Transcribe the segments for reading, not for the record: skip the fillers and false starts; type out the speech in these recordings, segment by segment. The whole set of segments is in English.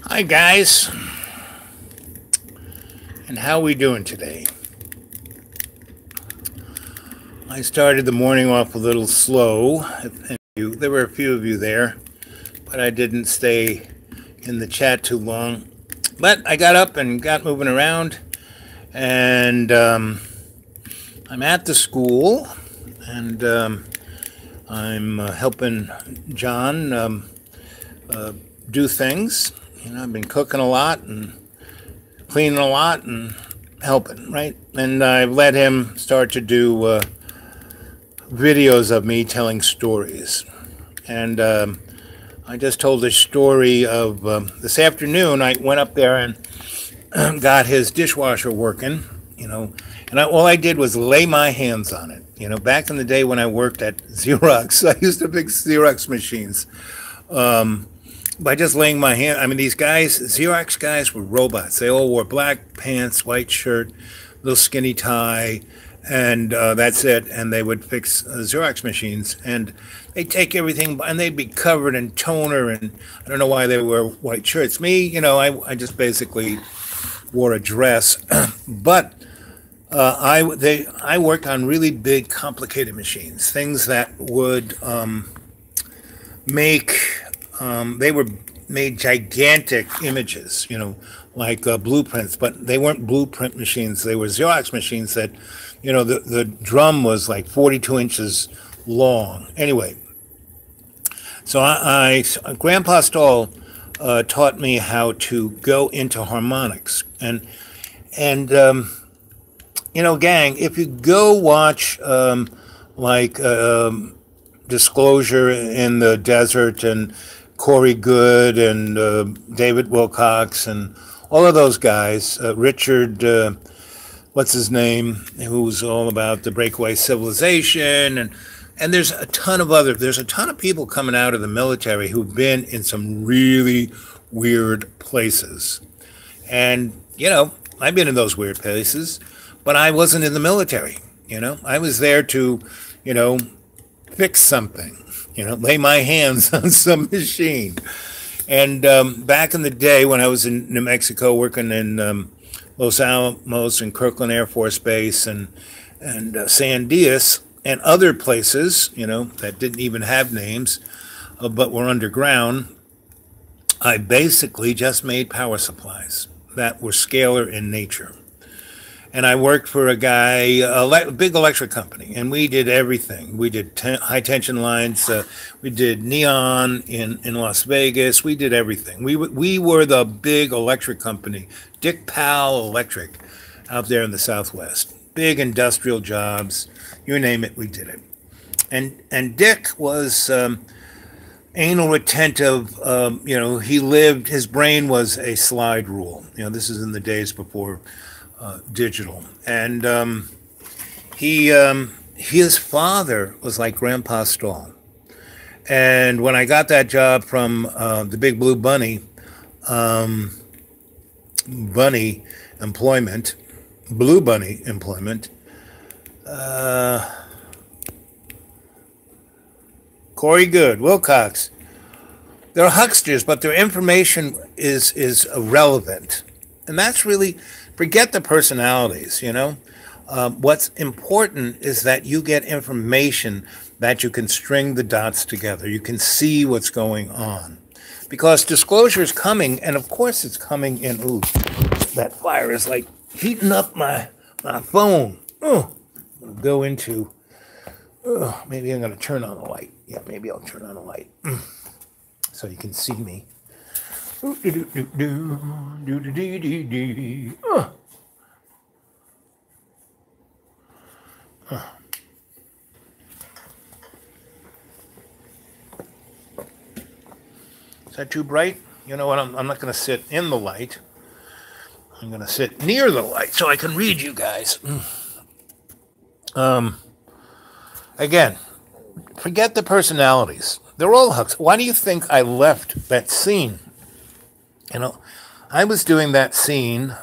Hi guys, and how we doing today? I started the morning off a little slow. There were a few of you there, but I didn't stay in the chat too long. But I got up and got moving around, and I'm at the school, and I'm helping John do things. You know, I've been cooking a lot and cleaning a lot and helping, right? And I've let him start to do videos of me telling stories. And I just told a story of this afternoon. I went up there and got his dishwasher working, you know, and all I did was lay my hands on it. You know, back in the day when I worked at Xerox, I used to fix Xerox machines. By just laying my hand, I mean, these guys, Xerox guys, were robots. They all wore black pants, white shirt, little skinny tie, and that's it. And they would fix Xerox machines, and they'd take everything, and they'd be covered in toner, and I don't know why they wear white shirts. Me, you know, I just basically wore a dress, but I worked on really big, complicated machines, things that would make they were made gigantic images, you know, like blueprints, but they weren't blueprint machines. They were Xerox machines that, you know, the drum was like 42 inches long. Anyway, so Grandpa Stoll taught me how to go into harmonics. And you know, gang, if you go watch Disclosure in the Desert and Corey Good and David Wilcox and all of those guys, Richard, what's his name, who's all about the breakaway civilization, and there's a ton of people coming out of the military who've been in some really weird places. And, you know, I've been in those weird places, but I wasn't in the military, you know. I was there to, you know, fix something, you know, lay my hands on some machine. And back in the day when I was in New Mexico working in Los Alamos and Kirkland Air Force Base and San Dias and other places, you know, that didn't even have names, but were underground, I basically just made power supplies that were scalar in nature. And I worked for a guy, a big electric company, and we did everything. We did high tension lines. We did neon in Las Vegas. We did everything. We were the big electric company, Dick Powell Electric, out there in the Southwest. Big industrial jobs, you name it, we did it. And Dick was anal retentive. You know, his brain was a slide rule. You know, this is in the days before digital. And his father was like Grandpa Stoll. And when I got that job from the Big Blue Bunny employment, Blue Bunny employment, Corey Good, Wilcox, they're hucksters, but their information is irrelevant. And that's really, forget the personalities, you know. What's important is that you get information that you can string the dots together. You can see what's going on. Because disclosure is coming, and of course it's coming in, ooh, that fire is like heating up my phone. Oh, I'm gonna go into, maybe I'm going to turn on the light. Yeah, maybe I'll turn on the light so you can see me. Is that too bright? You know what? I'm not going to sit in the light. I'm going to sit near the light so I can read you guys. Again, forget the personalities. They're all hucks. Why do you think I left that scene? You know, I was doing that scene,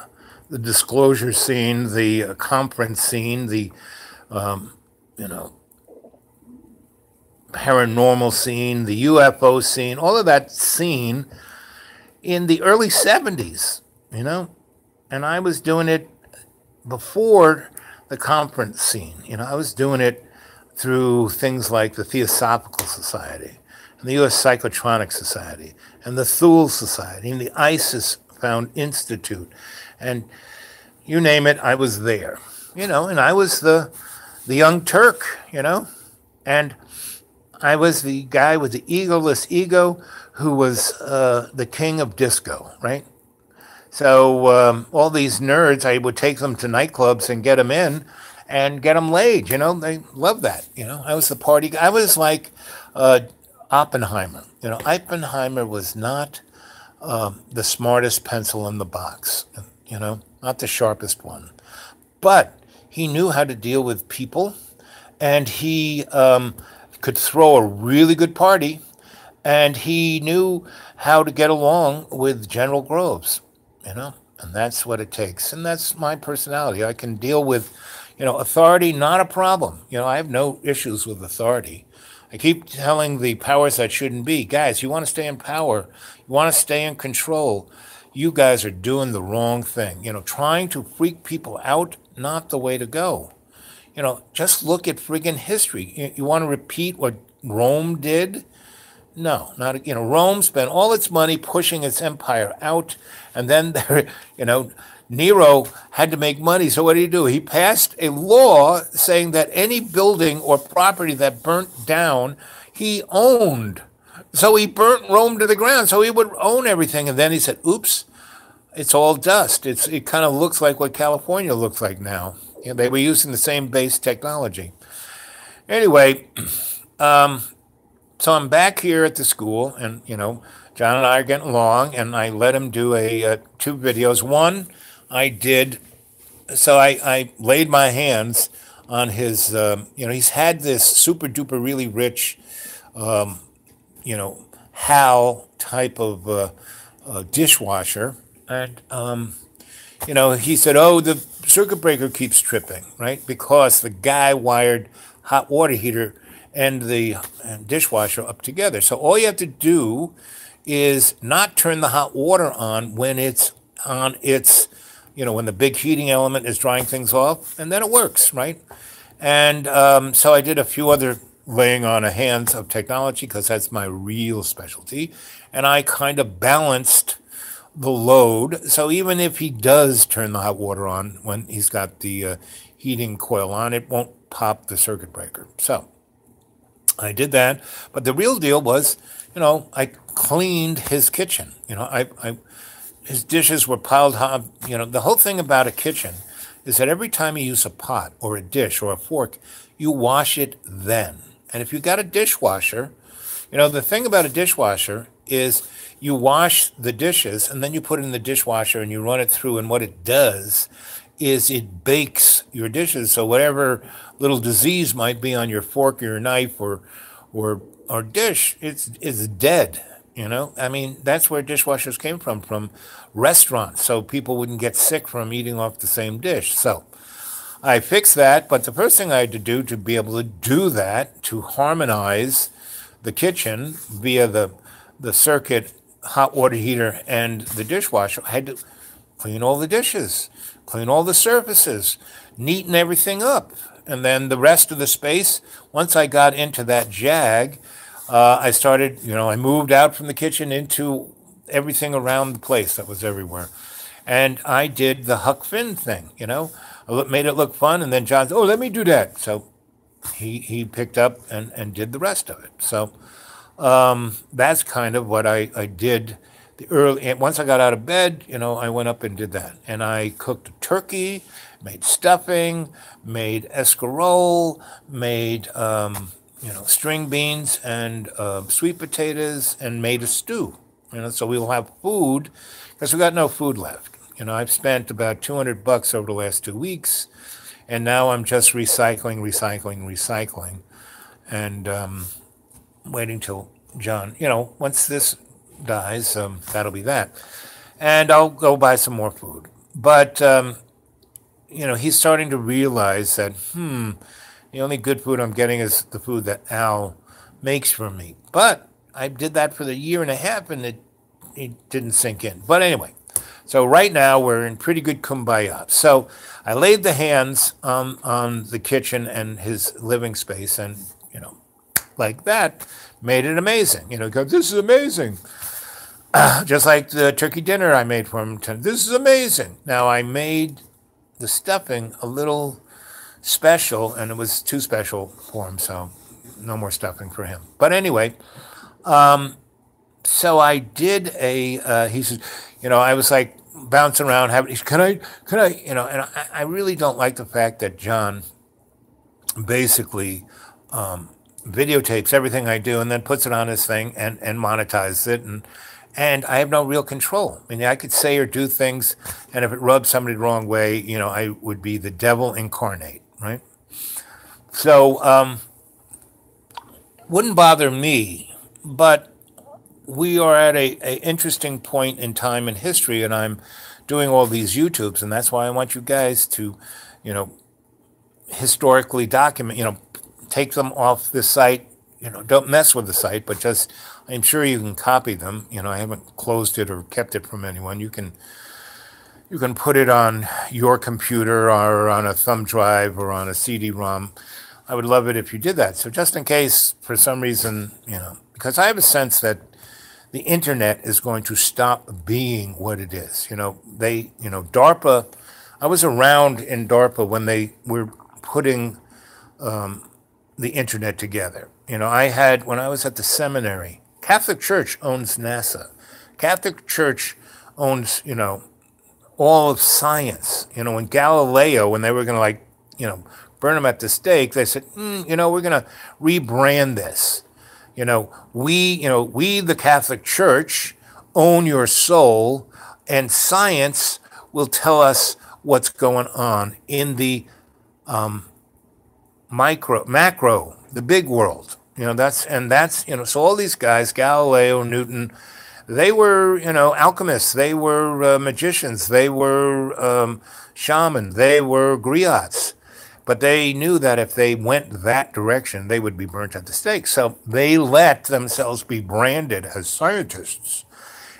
the disclosure scene, the conference scene, the, you know, paranormal scene, the UFO scene, all of that scene in the early 70s, you know, and I was doing it before the conference scene. You know, I was doing it through things like the Theosophical Society and the U.S. Psychotronic Society and the Thule Society and the ISIS Found Institute. And you name it, I was there, you know, and I was the young Turk, you know, and I was the guy with the egoless ego who was the king of disco, right? So all these nerds, I would take them to nightclubs and get them in and get them laid. You know, they love that. You know, I was the party guy. I was like Oppenheimer. You know, Oppenheimer was not the smartest pencil in the box, you know, not the sharpest one. But he knew how to deal with people, and he could throw a really good party, and he knew how to get along with General Groves, you know, and that's what it takes. And that's my personality. I can deal with, you know, authority, not a problem. You know, I have no issues with authority. I keep telling the powers that shouldn't be, guys, you want to stay in power, you want to stay in control, you guys are doing the wrong thing. You know, trying to freak people out, not the way to go. You know, just look at friggin' history. You want to repeat what Rome did? No, not, you know, Rome spent all its money pushing its empire out, and then, you know, Nero had to make money. So what did he do? He passed a law saying that any building or property that burnt down, he owned. So he burnt Rome to the ground, so he would own everything. And then he said, oops, it's all dust. It kind of looks like what California looks like now. You know, they were using the same base technology. Anyway, so I'm back here at the school, and, you know, John and I are getting along, and I let him do two videos. One I did, so I laid my hands on his, you know, he's had this super duper really rich, you know, HAL type of dishwasher. And, you know, he said, oh, the circuit breaker keeps tripping, right? Because the guy wired hot water heater and the dishwasher up together. So all you have to do is not turn the hot water on when it's on its, you know, when the big heating element is drying things off, and then it works, right? And so I did a few other laying on of hands of technology because that's my real specialty. And I kind of balanced the load. So even if he does turn the hot water on when he's got the heating coil on, it won't pop the circuit breaker. So I did that. But the real deal was, you know, I cleaned his kitchen. You know, his dishes were piled high. You know, the whole thing about a kitchen is that every time you use a pot or a dish or a fork, you wash it then. And if you got a dishwasher, you know, the thing about a dishwasher is you wash the dishes and then you put it in the dishwasher and you run it through, and what it does is it bakes your dishes. So whatever little disease might be on your fork or your knife or dish, it's dead. You know, I mean, that's where dishwashers came from restaurants, so people wouldn't get sick from eating off the same dish. So I fixed that, but the first thing I had to do to be able to do that, to harmonize the kitchen via the circuit, hot water heater, and the dishwasher, I had to clean all the dishes, clean all the surfaces, neaten everything up. And then the rest of the space, once I got into that jag, I started, you know, I moved out from the kitchen into everything around the place that was everywhere. And I did the Huck Finn thing, you know. I made it look fun, and then John said, oh, let me do that. So he picked up and did the rest of it. So that's kind of what I did. Once I got out of bed, you know, I went up and did that. And I cooked a turkey, made stuffing, made escarole, made you know, string beans and sweet potatoes, and made a stew. You know, so we'll have food because we got no food left. You know, I've spent about $200 over the last 2 weeks, and now I'm just recycling, and waiting till John. You know, once this dies, that'll be that, and I'll go buy some more food. But you know, he's starting to realize that the only good food I'm getting is the food that Al makes for me. But I did that for the year and a half, and it didn't sink in. But anyway, so right now we're in pretty good kumbaya. So I laid the hands on the kitchen and his living space, and like that, made it amazing. Goes, this is amazing. Just like the turkey dinner I made for him. This is amazing. Now I made the stuffing a little special, and it was too special for him, so no more stuffing for him. But anyway, so I did he said, I was like bouncing around, can I, and I really don't like the fact that John basically videotapes everything I do and then puts it on his thing and monetizes it, and I have no real control. I mean, I could say or do things, and if it rubs somebody the wrong way, I would be the devil incarnate, right? So, wouldn't bother me, but we are at a interesting point in time in history, and I'm doing all these YouTubes, and that's why I want you guys to, historically document, take them off the site, don't mess with the site, but just, I'm sure you can copy them. I haven't closed it or kept it from anyone. You can put it on your computer or on a thumb drive or on a CD-ROM. I would love it if you did that. So just in case, for some reason, because I have a sense that the internet is going to stop being what it is. DARPA, I was around in DARPA when they were putting the internet together. When I was at the seminary, Catholic Church owns NASA. Catholic Church owns, all of science. When Galileo, when they were going to burn him at the stake, they said, we're going to rebrand this. We, the Catholic Church, own your soul, and science will tell us what's going on in the macro, the big world. So all these guys, Galileo, Newton, they were, alchemists, they were magicians, they were shamans, they were griots. But they knew that if they went that direction, they would be burnt at the stake. So they let themselves be branded as scientists.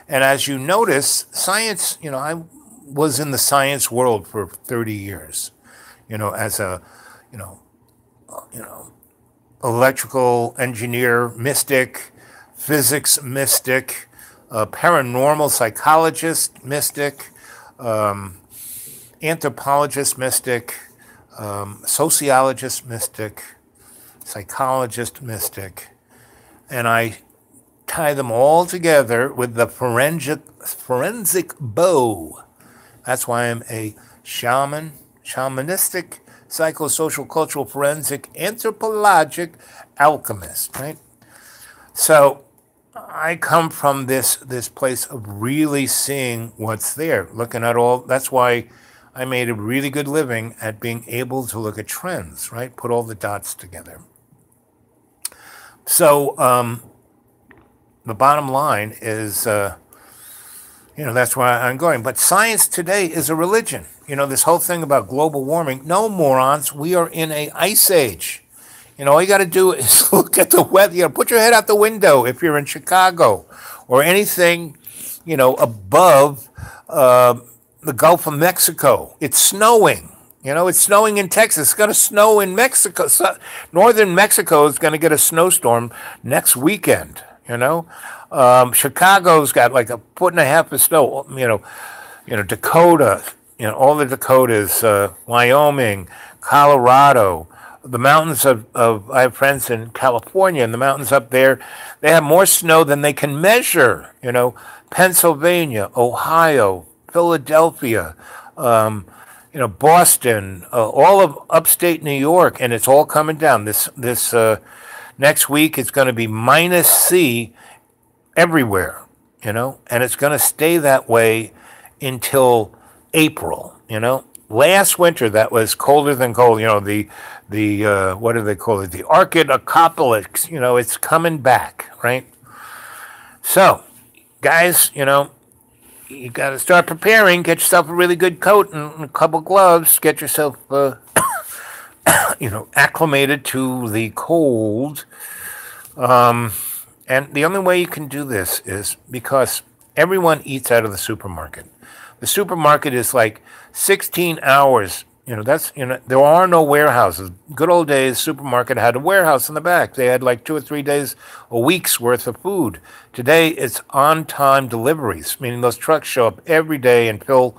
And as you notice, science, I was in the science world for 30 years, as a, electrical engineer, mystic, physics mystic, paranormal psychologist mystic, anthropologist mystic, sociologist mystic, psychologist mystic, and I tie them all together with the forensic bow. That's why I'm a shamanistic, psychosocial, cultural, forensic, anthropologic alchemist, right? So I come from this place of really seeing what's there, looking at all. That's why I made a really good living at being able to look at trends, right? Put all the dots together. So the bottom line is, that's where I'm going. But science today is a religion. This whole thing about global warming, no, morons, we are in an ice age. All you got to do is look at the weather. Put your head out the window if you're in Chicago or anything, above the Gulf of Mexico. It's snowing. It's snowing in Texas. It's going to snow in Mexico. So northern Mexico is going to get a snowstorm next weekend. Chicago's got like 1.5 foot of snow. Dakota. All the Dakotas, Wyoming, Colorado, the mountains of I have friends in California, and the mountains up there, they have more snow than they can measure. Pennsylvania, Ohio, Philadelphia, Boston, all of upstate New York, and it's all coming down. This next week, it's going to be -C everywhere, and it's going to stay that way until April. Last winter that was colder than cold. The what do they call it? The Arctic apocalypse. It's coming back, right? So, guys, you got to start preparing. Get yourself a really good coat and a couple gloves. Get yourself, acclimated to the cold. And the only way you can do this is because Everyone eats out of the supermarket. The supermarket is like 16 hours. There are no warehouses. Good old days, supermarket had a warehouse in the back. They had like 2 or 3 days, a week's worth of food. Today, it's on-time deliveries, meaning those trucks show up every day and fill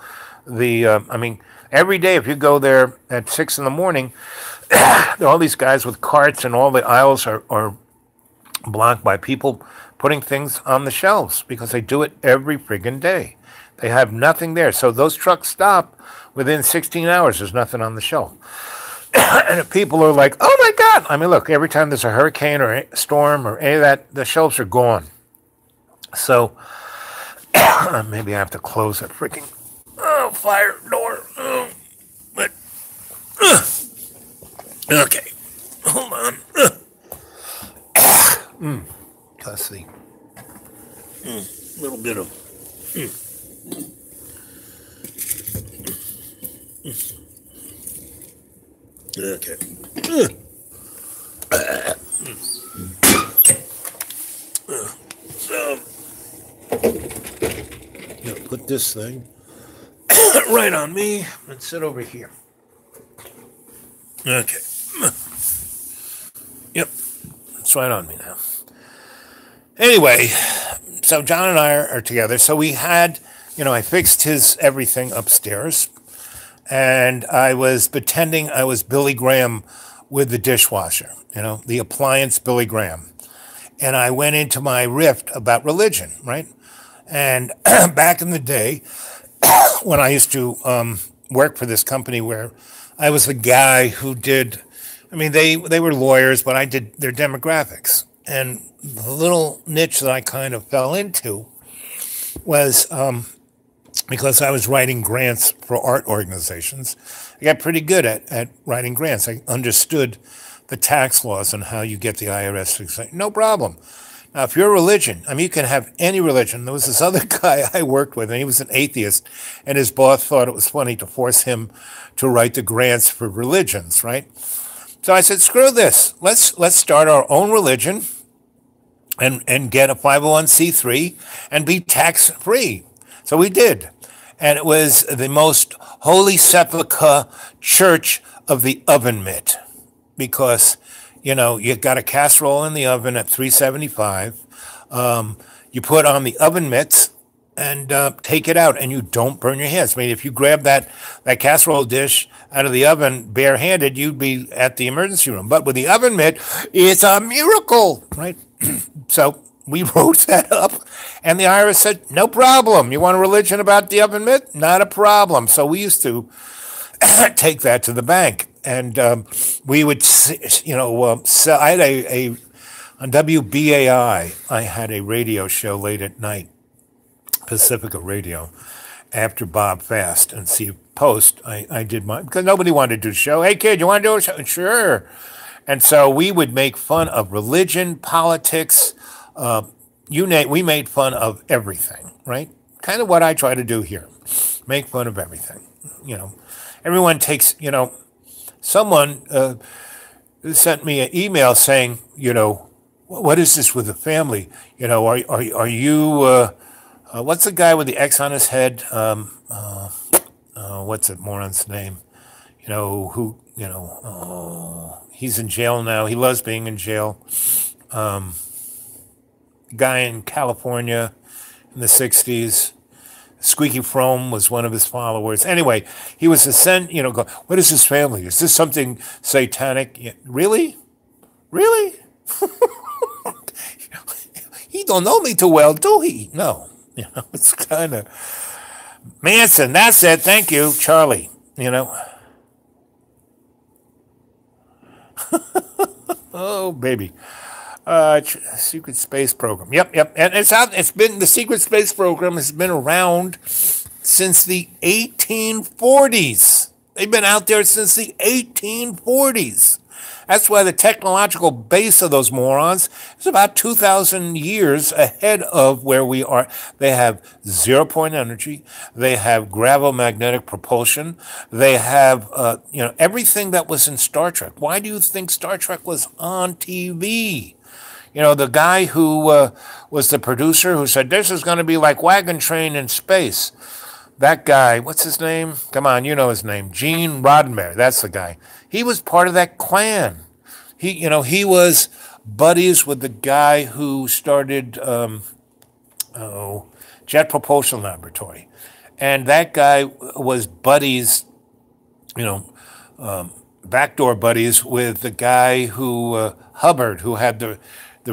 every day if you go there at 6 in the morning, there are all these guys with carts and all the aisles are blocked by people putting things on the shelves because they do it every friggin' day. They have nothing there. So those trucks stop within 16 hours. There's nothing on the shelf. And if people are like, oh my God. I mean, look, every time there's a hurricane or a storm or any of that, the shelves are gone. So maybe I have to close that freaking fire door. Okay. Hold on. Let's see. A little bit of. Okay. So, put this thing right on me and sit over here. Okay. Yep. It's right on me now. Anyway, so John and I are together. So we had, I fixed his everything upstairs. And I was pretending I was Billy Graham with the dishwasher, the appliance Billy Graham. And I went into my riff about religion, right? And back in the day, when I used to work for this company where I was the guy who did, they were lawyers, but I did their demographics. And the little niche that I kind of fell into was because I was writing grants for art organizations. I got pretty good at writing grants. I understood the tax laws and how you get the IRS to say, no problem. Now, if you're a religion, you can have any religion. There was this other guy I worked with, and he was an atheist, and his boss thought it was funny to force him to write the grants for religions, right? So I said, screw this. Let's start our own religion and get a 501c3 and be tax-free. So we did. And it was the most holy sepulchre church of the oven mitt because, you got a casserole in the oven at 375. You put on the oven mitts and take it out, and you don't burn your hands. If you grab that casserole dish out of the oven barehanded, you'd be at the emergency room. But with the oven mitt, it's a miracle, right? So we wrote that up, and the IRS said, no problem. You want a religion about the oven mitt? Not a problem. So we used to take that to the bank, and we would, sell. I had on WBAI, I had a radio show late at night, Pacifica Radio, after Bob Fast and Steve Post. I did mine, because nobody wanted to do a show. Hey, kid, you want to do a show? Sure. And so we would make fun of religion, politics, we made fun of everything, right? Kind of what I try to do here. Make fun of everything. Everyone takes, someone sent me an email saying, what is this with the family? Are you, what's the guy with the X on his head? What's that moron's name? He's in jail now. He loves being in jail. Guy in California in the 60s. Squeaky Fromme was one of his followers. Anyway, he was go, what is his family? Is this something satanic? Yeah, really? Really? He don't know me too well, do he? No. It's kind of... Manson, that's it. Thank you, Charlie. Oh, baby. Secret Space Program. Yep. And it's out. The Secret Space Program has been around since the 1840s. They've been out there since the 1840s. That's why the technological base of those morons is about 2,000 years ahead of where we are. They have zero-point energy. They have gravomagnetic propulsion. They have, everything that was in Star Trek. Why do you think Star Trek was on TV? You know, the guy who was the producer who said, this is going to be like Wagon Train in space. That guy, what's his name? Come on, you know his name. Gene Roddenberry, that's the guy. He was part of that clan. He was buddies with the guy who started Jet Propulsion Laboratory. And that guy was buddies, backdoor buddies with the guy who, Hubbard, who had the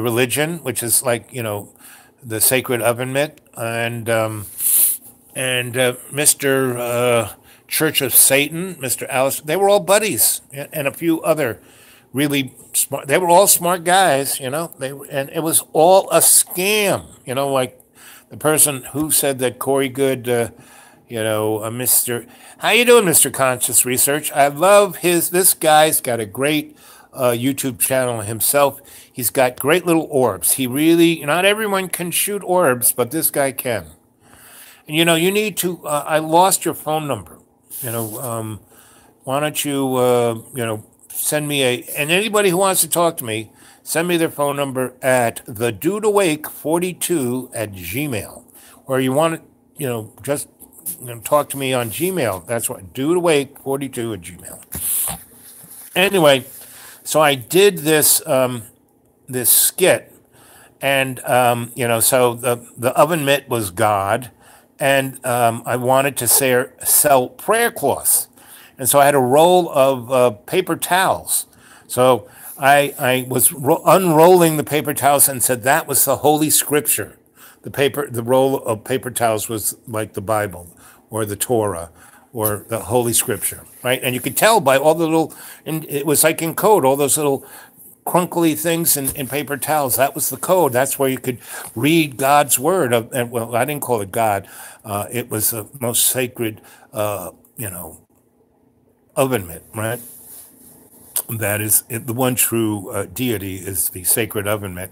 religion, which is like, the sacred oven mitt, and Mr. Church of Satan, Mr. Alice. They were all buddies, and a few other really smart. They were all smart guys, and it was all a scam, like the person who said that Corey Good, Mr. How you doing, Mr. Conscious Research? I love this guy's got a great YouTube channel himself. He's got great little orbs. He really, not everyone can shoot orbs, but this guy can. And, you need to, I lost your phone number. Why don't you, send me and anybody who wants to talk to me, send me their phone number at thedudewake42@gmail. Or you want to, just talk to me on Gmail. That's what, dudewake42@gmail. Anyway, so I did this this skit, and so the oven mitt was God, and I wanted to sell prayer cloths, and so I had a roll of paper towels. So I was unrolling the paper towels and said that was the Holy Scripture. The roll of paper towels was like the Bible or the Torah or the Holy Scripture, right? And you could tell by all the little, and it was like in code, all those little crunkly things in paper towels. That was the code. That's where you could read God's word. And well, I didn't call it God. It was the most sacred, oven mitt, right? That is the one true deity is the sacred oven mitt.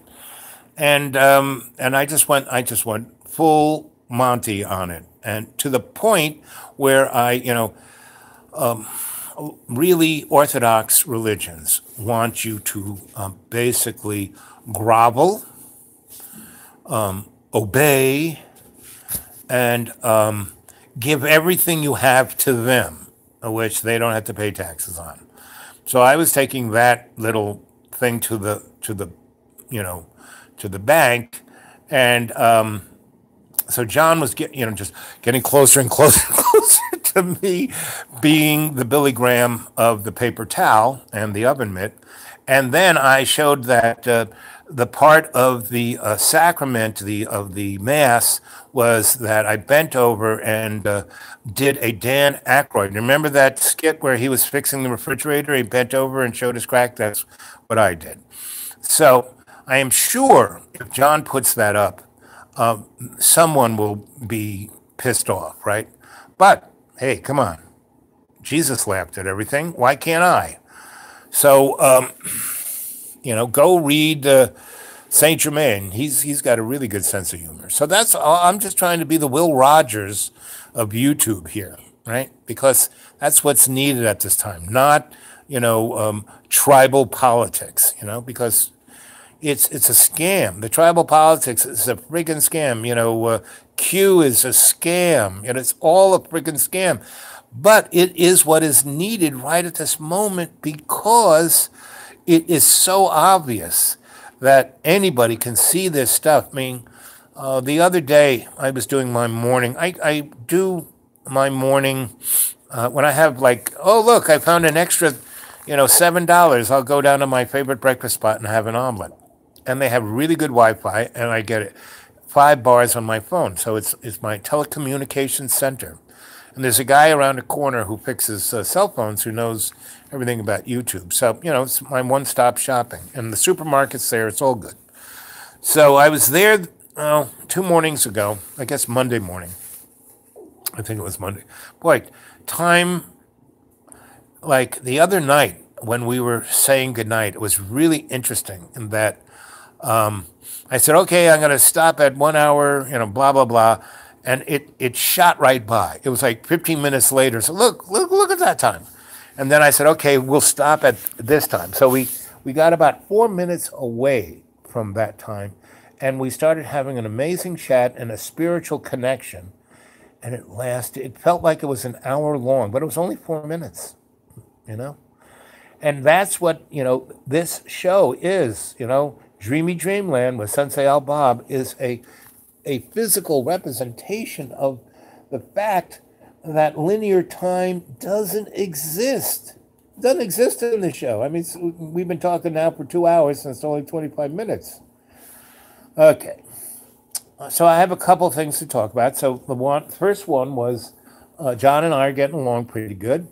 And I just went full Monty on it, and to the point where I, really Orthodox religions want you to basically grovel, obey, and give everything you have to them, which they don't have to pay taxes on. So I was taking that little thing to the bank, and so John was just getting closer and closer and closer to me being the Billy Graham of the paper towel and the oven mitt. And then I showed that the part of the sacrament of the Mass was that I bent over and did a Dan Aykroyd. Remember that skit where he was fixing the refrigerator? He bent over and showed his crack? That's what I did. So I am sure if John puts that up, someone will be pissed off, right? But hey, come on. Jesus laughed at everything. Why can't I? So, go read Saint Germain. He's got a really good sense of humor. So that's all. I'm just trying to be the Will Rogers of YouTube here, right? Because that's what's needed at this time, not tribal politics. Because it's a scam. The tribal politics is a friggin' scam. Q is a scam. It's all a friggin' scam. But it is what is needed right at this moment because it is so obvious that anybody can see this stuff. I mean, the other day I was doing my morning. I do my morning when I have oh, look, I found an extra, $7. I'll go down to my favorite breakfast spot and have an omelet. And they have really good Wi-Fi, and I get it 5 bars on my phone. So it's my telecommunications center. And there's a guy around the corner who fixes cell phones who knows everything about YouTube. So, it's my one-stop shopping. And the supermarket's there. It's all good. So I was there 2 mornings ago, I guess Monday morning. I think it was Monday. Boy, time, the other night when we were saying goodnight, it was really interesting in that I said, okay, I'm going to stop at 1 hour, blah, blah, blah. And it shot right by. It was like 15 minutes later. So look at that time. And then I said, okay, we'll stop at this time. So we got about 4 minutes away from that time. And we started having an amazing chat and a spiritual connection. And it felt like it was an hour long, but it was only 4 minutes, you know? And that's what, this show is, Dreamy Dreamland with Sensei Al Bob is a physical representation of the fact that linear time doesn't exist. It doesn't exist in the show. I mean, we've been talking now for 2 hours and it's only 25 minutes. Okay. So I have a couple of things to talk about. So the first one was John and I are getting along pretty good.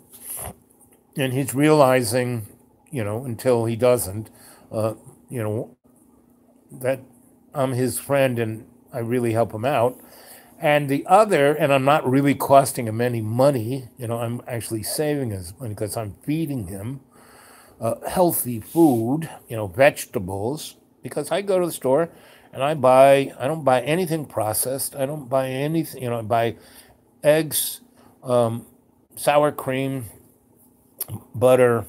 And he's realizing, until he doesn't, that I'm his friend and I really help him out. And the other, and I'm not really costing him any money, I'm actually saving his money because I'm feeding him healthy food, vegetables, because I go to the store and I don't buy anything processed. I don't buy anything, I buy eggs, sour cream, butter,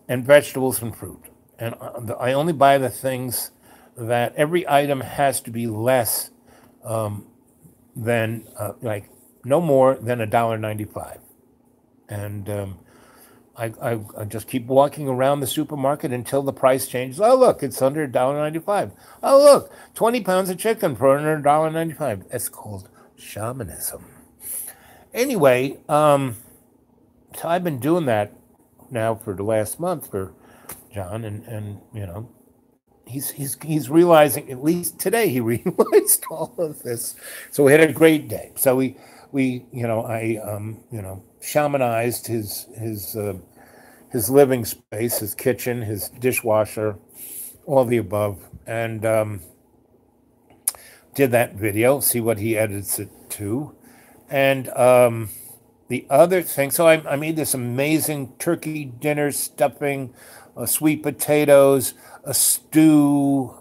and vegetables and fruit. And I only buy the things that every item has to be less than, no more than $1.95. And I just keep walking around the supermarket until the price changes. Oh, look, it's under $1.95. Oh, look, 20 pounds of chicken for under $1.95. That's called shamanism. Anyway, so I've been doing that now for the last month for John, and he's realizing, at least today he realized all of this. So we had a great day. So I shamanized his living space, his kitchen, his dishwasher, all the above, and did that video, see what he edits it to. And the other thing, so I made this amazing turkey dinner, stuffing, sweet potatoes, a stew,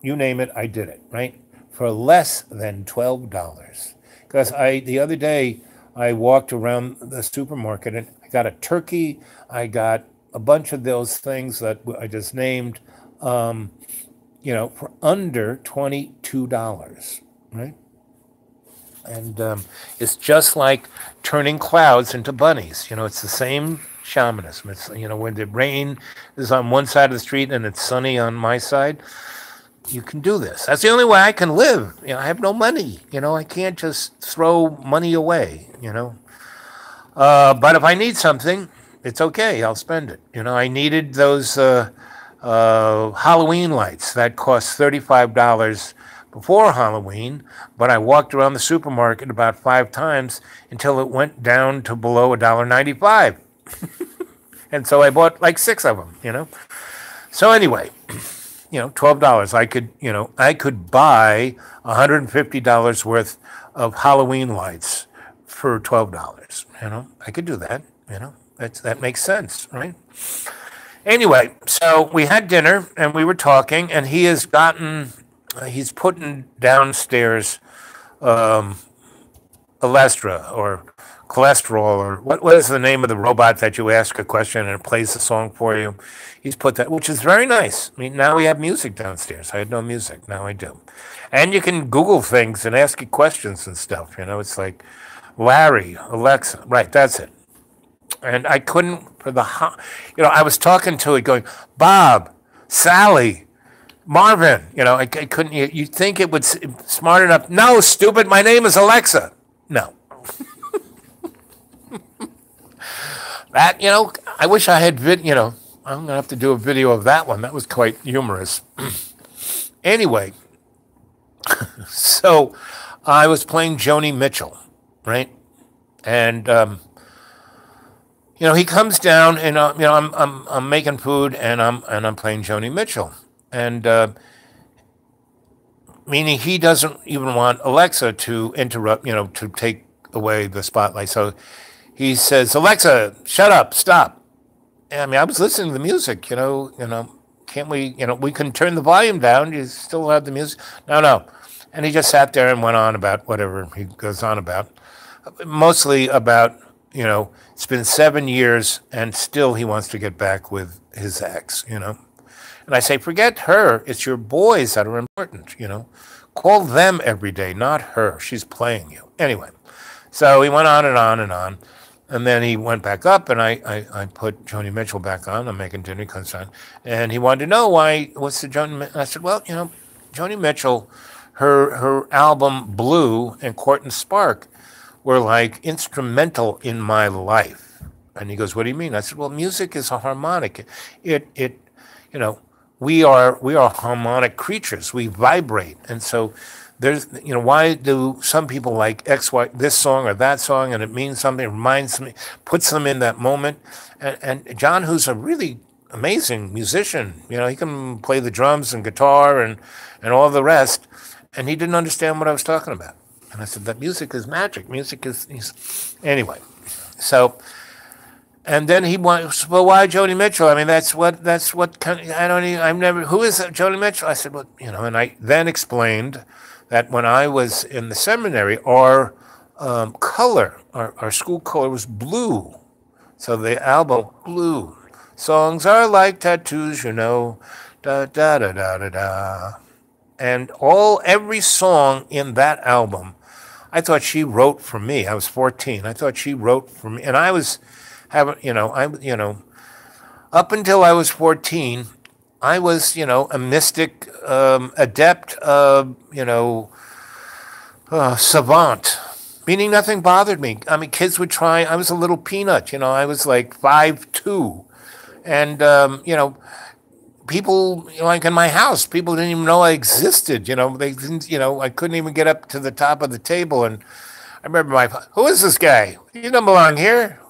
you name it, I did it, right? For less than $12. Because the other day, I walked around the supermarket and I got a turkey, I got a bunch of those things that I just named, for under $22, right? And it's just like turning clouds into bunnies. It's the same shamanism. It's, when the rain is on one side of the street and it's sunny on my side, you can do this. That's the only way I can live. I have no money. I can't just throw money away, But if I need something, it's okay. I'll spend it. I needed those Halloween lights that cost $35 before Halloween, but I walked around the supermarket about 5 times until it went down to below $1.95. And so I bought like 6 of them, So anyway, $12. I could buy $150 worth of Halloween lights for $12. I could do that, that makes sense, right? Anyway, so we had dinner and we were talking, and he's putting downstairs Alestra or cholesterol, or what is the name of the robot that you ask a question and it plays the song for you? He's put that, which is very nice. I mean, now we have music downstairs. I had no music. Now I do. And you can Google things and ask it questions and stuff. It's like Larry, Alexa. Right, that's it. And I couldn't, I was talking to it going, Bob, Sally, Marvin, I couldn't, you'd think it would smart enough. No, stupid, my name is Alexa. No. That, I wish I had I'm going to have to do a video of that one. That was quite humorous. Anyway, so I was playing Joni Mitchell, right? And, he comes down and, I'm making food and I'm playing Joni Mitchell. And, meaning he doesn't even want Alexa to interrupt, to take away the spotlight. So he says, Alexa, shut up, stop. And, I was listening to the music, can't we, we can turn the volume down. You still have the music. No. And he just sat there and went on about whatever he goes on about. Mostly about, it's been 7 years and still he wants to get back with his ex, And I say, forget her. It's your boys that are important, Call them every day, not her. She's playing you. Anyway, so he went on and on and on. And then he went back up, and I put Joni Mitchell back on. I'm making dinner, comes on. And he wanted to know what's the Joni. I said, well, Joni Mitchell, her album Blue and Court and Spark were like instrumental in my life. And he goes, what do you mean? I said, well, music is a harmonic. We are harmonic creatures. We vibrate. And so there's, why do some people like X, Y, this song or that song, and it means something, reminds me, puts them in that moment. And John, who's a really amazing musician, he can play the drums and guitar and all the rest, and he didn't understand what I was talking about. And I said, that music is magic. Music is, anyway. So, and then he wants, well, why Joni Mitchell? I mean, that's what I've never, who is Joni Mitchell? I said, well, and I then explained that when I was in the seminary, our color, our school color was blue. So the album, Blue. Songs are like tattoos, da, da, da, da, da, da. And every song in that album, I thought she wrote for me. I was 14. I thought she wrote for me. And I was having, up until I was 14, I was, a mystic, adept, savant, meaning nothing bothered me. I mean, kids would try. I was a little peanut, I was like 5'2", and people, like in my house, people didn't even know I existed. They didn't. I couldn't even get up to the top of the table. And I remember who is this guy? You don't belong here.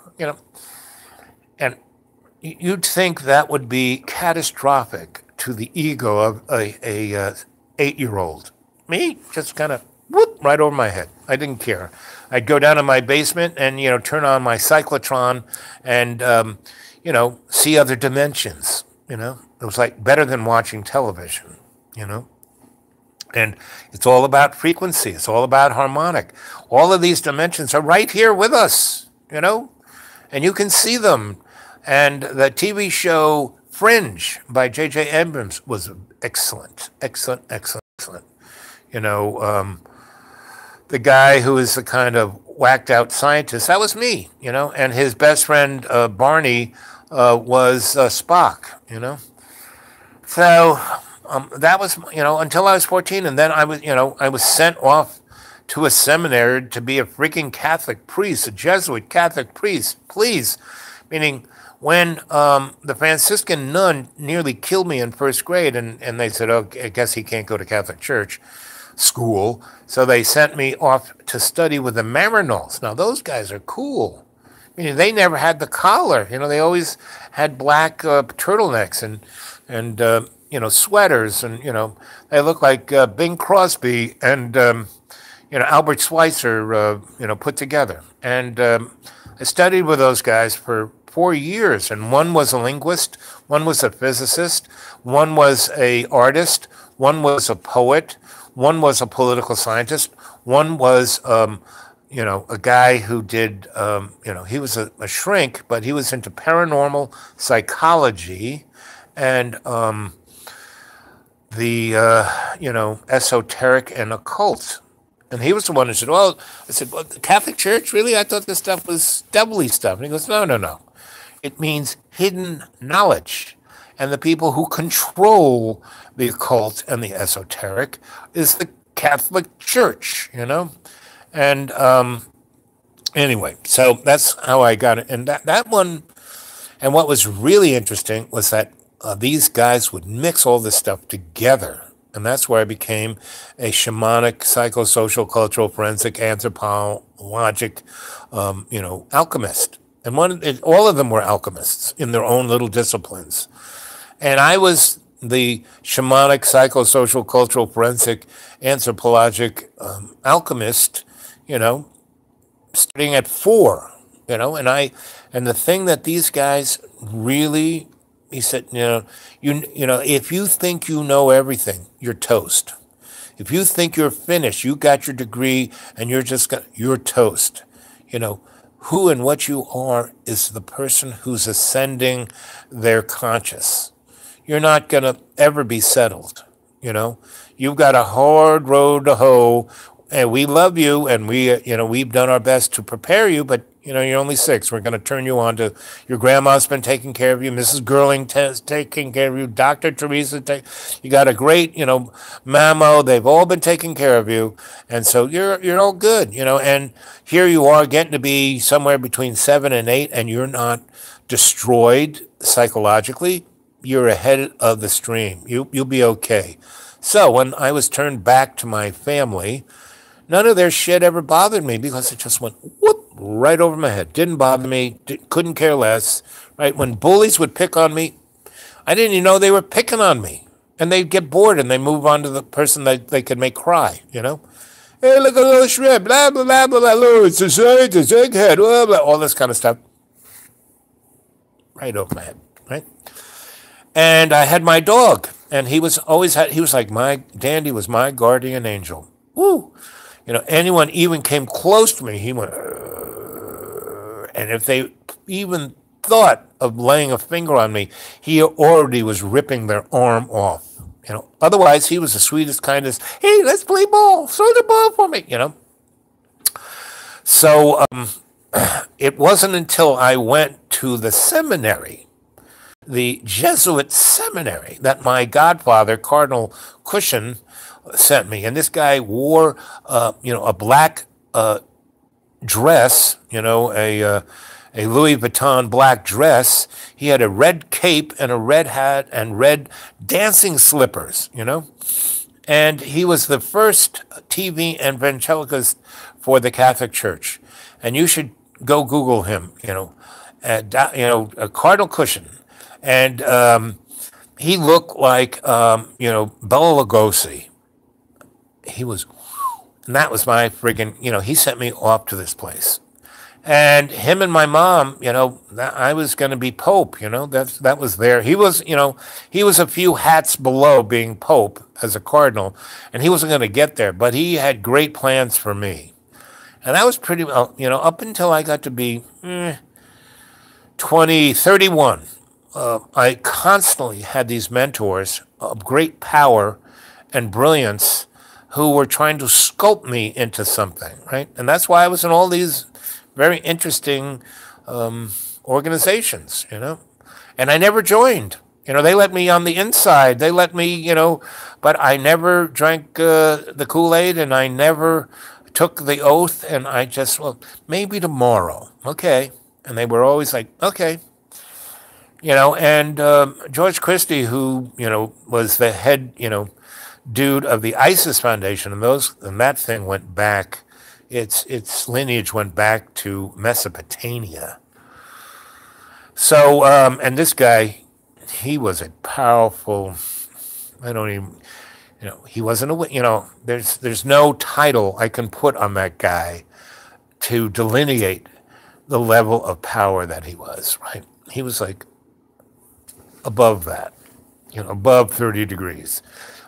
And you'd think that would be catastrophic to the ego of a 8-year-old. Me, just kind of whoop right over my head. I didn't care. I'd go down to my basement and turn on my cyclotron and see other dimensions. It was like better than watching television. And it's all about frequency. It's all about harmonic. All of these dimensions are right here with us. And you can see them. And the TV show Fringe by J.J. Abrams was excellent, excellent, excellent, excellent. The guy who is the kind of whacked out scientist, that was me, and his best friend, Barney, was Spock, So that was, until I was 14. And then I was sent off to a seminary to be a freaking Catholic priest, a Jesuit Catholic priest, please. Meaning, when the Franciscan nun nearly killed me in first grade, and they said, oh, I guess he can't go to Catholic church school. So they sent me off to study with the Maryknolls. Now, those guys are cool. Meaning they never had the collar. They always had black turtlenecks and sweaters. And, they look like Bing Crosby and, Albert Schweitzer, put together. And I studied with those guys for 4 years, and one was a linguist, one was a physicist, one was a artist, one was a poet, one was a political scientist, one was, a guy who did, he was a shrink, but he was into paranormal psychology and the esoteric and occult. And he was the one who said, well, I said, well, the Catholic Church, really? I thought this stuff was devilly stuff. And he goes, no. It means hidden knowledge. And the people who control the occult and the esoteric is the Catholic Church, And anyway, so that's how I got it. And that one, and what was really interesting was that these guys would mix all this stuff together. And that's where I became a shamanic, psychosocial, cultural, forensic, anthropologic, alchemist. And all of them were alchemists in their own little disciplines. And I was the shamanic, psychosocial, cultural, forensic, anthropologic alchemist, starting at 4, and the thing that these guys really, he said, if you think you know everything, you're toast. If you think you're finished, you got your degree and you're toast. Who and what you are is the person who's ascending their conscious. you're not going to ever be settled. You know, you've got a hard road to hoe, and we love you, and we've done our best to prepare you, but you're only 6. We're going to turn you on to your grandma's been taking care of you, Mrs. Girling taking care of you, Dr. Teresa. You got a great, Mamo. They've all been taking care of you, and so you're all good, And here you are getting to be somewhere between 7 and 8, and you're not destroyed psychologically. You're ahead of the stream. You'll be okay. So when I was turned back to my family, none of their shit ever bothered me because it just went whoop right over my head. Didn't bother me. Couldn't care less. Right? When bullies would pick on me, I didn't even know they were picking on me. And they'd get bored and they move on to the person that they could make cry, Hey, look at little shrimp, blah, blah, blah, blah, blah, it's a egghead, blah, blah, all this kind of stuff. Right over my head, right? And I had my dog, and he was like Dandy was my guardian angel. Woo! Anyone even came close to me, he went, and if they even thought of laying a finger on me, he already was ripping their arm off. Otherwise he was the sweetest, kindest. Hey, let's play ball. Throw the ball for me. So it wasn't until I went to the seminary, the Jesuit seminary, that my godfather, Cardinal Cushion, sent me. And this guy wore, a black dress, a Louis Vuitton black dress. He had a red cape and a red hat and red dancing slippers, And he was the first TV evangelicist for the Catholic Church. And you should go Google him, a Cardinal Cushion. And he looked like, Bela Lugosi. And that was my friggin', he sent me off to this place. And him and my mom, I was going to be Pope, that was there. He was, he was a few hats below being Pope as a cardinal, and he wasn't going to get there, but he had great plans for me. And that was pretty well, up until I got to be 31. I constantly had these mentors of great power and brilliance who were trying to sculpt me into something, right? And that's why I was in all these very interesting organizations, And I never joined. They let me on the inside. They let me, but I never drank the Kool-Aid, and I never took the oath, and I just, maybe tomorrow. Okay. And they were always like, okay. And George Christie, who, was the head, dude of the ISIS Foundation, and that thing went back. Its lineage went back to Mesopotamia. So, and this guy, he was a powerful. I don't even, he wasn't a. There's no title I can put on that guy to delineate the level of power that he was. Right? He was like above that, above 30 degrees,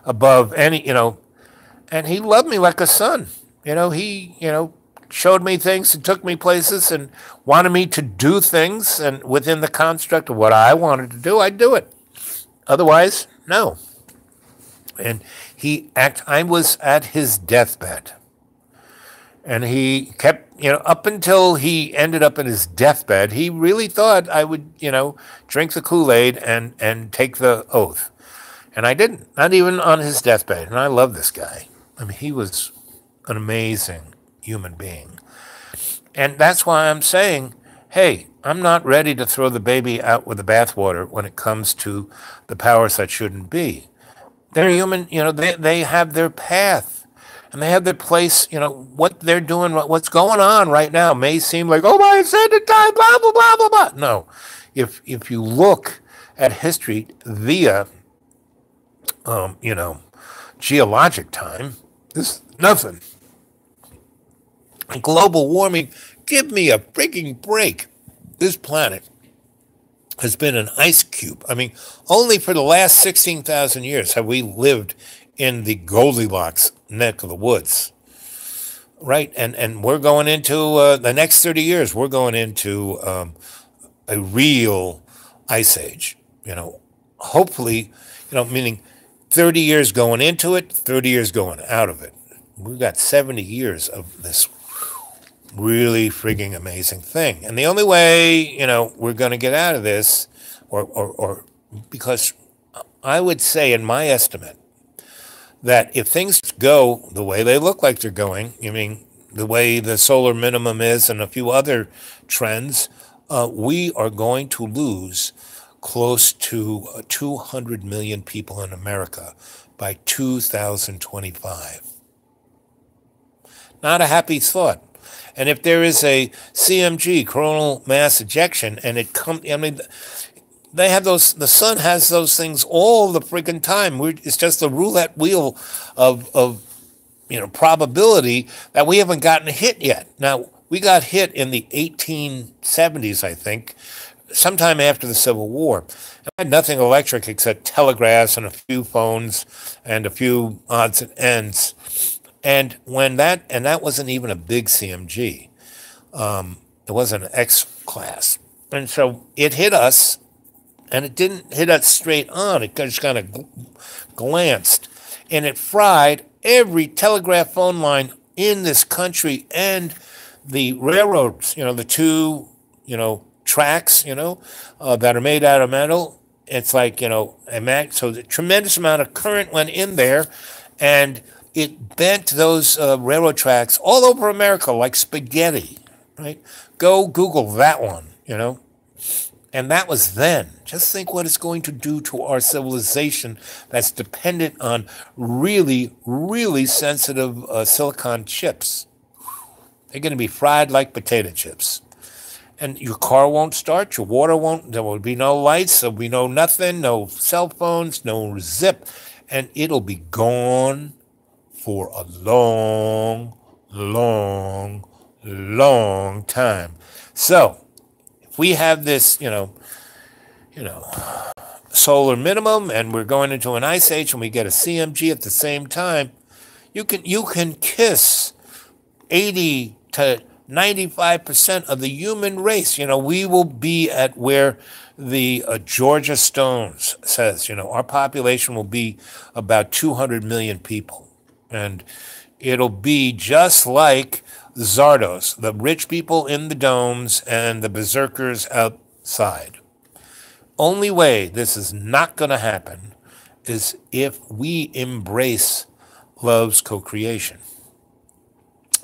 above any, and he loved me like a son. He, showed me things and took me places and wanted me to do things, and within the construct of what I wanted to do, I'd do it. Otherwise, no. And I was at his deathbed. And he kept, up until he ended up in his deathbed, he really thought I would, drink the Kool-Aid and take the oath. And I didn't, not even on his deathbed. And I love this guy. I mean, he was an amazing human being. And that's why I'm saying, hey, I'm not ready to throw the baby out with the bathwater when it comes to the powers that shouldn't be. They're human, they have their path. And they have their place, what they're doing, what's going on right now may seem like, oh my, it's end of time, blah, blah, blah, blah, blah. No. If you look at history via, geologic time, this is nothing. Global warming, give me a freaking break. This planet has been an ice cube. I mean, only for the last 16,000 years have we lived in the Goldilocks neck of the woods, right? And we're going into the next 30 years, we're going into a real ice age, hopefully, meaning 30 years going into it, 30 years going out of it. We've got 70 years of this really frigging amazing thing. And the only way, we're going to get out of this, or because I would say, in my estimate, that if things go the way they look like they're going, the way the solar minimum is and a few other trends, we are going to lose close to 200 million people in America by 2025. Not a happy thought. And if there is a CMG, coronal mass ejection, and it comes, they have those, the sun has those things all the freaking time. It's just the roulette wheel of probability that we haven't gotten hit yet. Now, we got hit in the 1870s, I think, sometime after the Civil War. I had nothing electric except telegraphs and a few phones and a few odds and ends. And that wasn't even a big CMG. It wasn't an X class. And so it hit us, and it didn't hit us straight on. It just kind of glanced, and it fried every telegraph phone line in this country and the railroads, the two, tracks, that are made out of metal. It's like, so the tremendous amount of current went in there, and it bent those railroad tracks all over America like spaghetti, right? Go Google that one, And that was then. Just think what it's going to do to our civilization that's dependent on really, really sensitive silicon chips. They're going to be fried like potato chips. And your car won't start, your water won't, there will be no lights, there will be no nothing, no cell phones, no zip, and it'll be gone for a long, long, long time. So, if we have this, solar minimum, and we're going into an ice age, and we get a CMG at the same time, you can kiss 80 to 95% of the human race. We will be at where the Georgia Stones says, our population will be about 200 million people. And it'll be just like Zardos, the rich people in the domes and the berserkers outside. Only way this is not going to happen is if we embrace love's co-creation.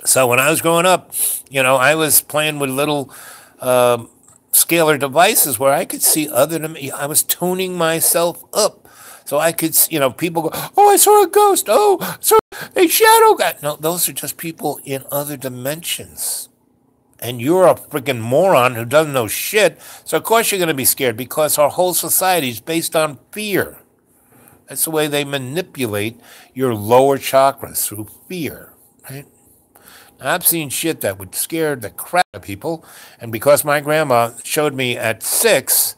So when I was growing up, I was playing with little scalar devices where I could see other than me. I was tuning myself up. So I could, people go, oh, I saw a ghost. Oh, so a shadow got. No, those are just people in other dimensions. And you're a freaking moron who doesn't know shit. So of course you're going to be scared because our whole society is based on fear. That's the way they manipulate your lower chakras, through fear, right? I've seen shit that would scare the crap out of people. And because my grandma showed me at 6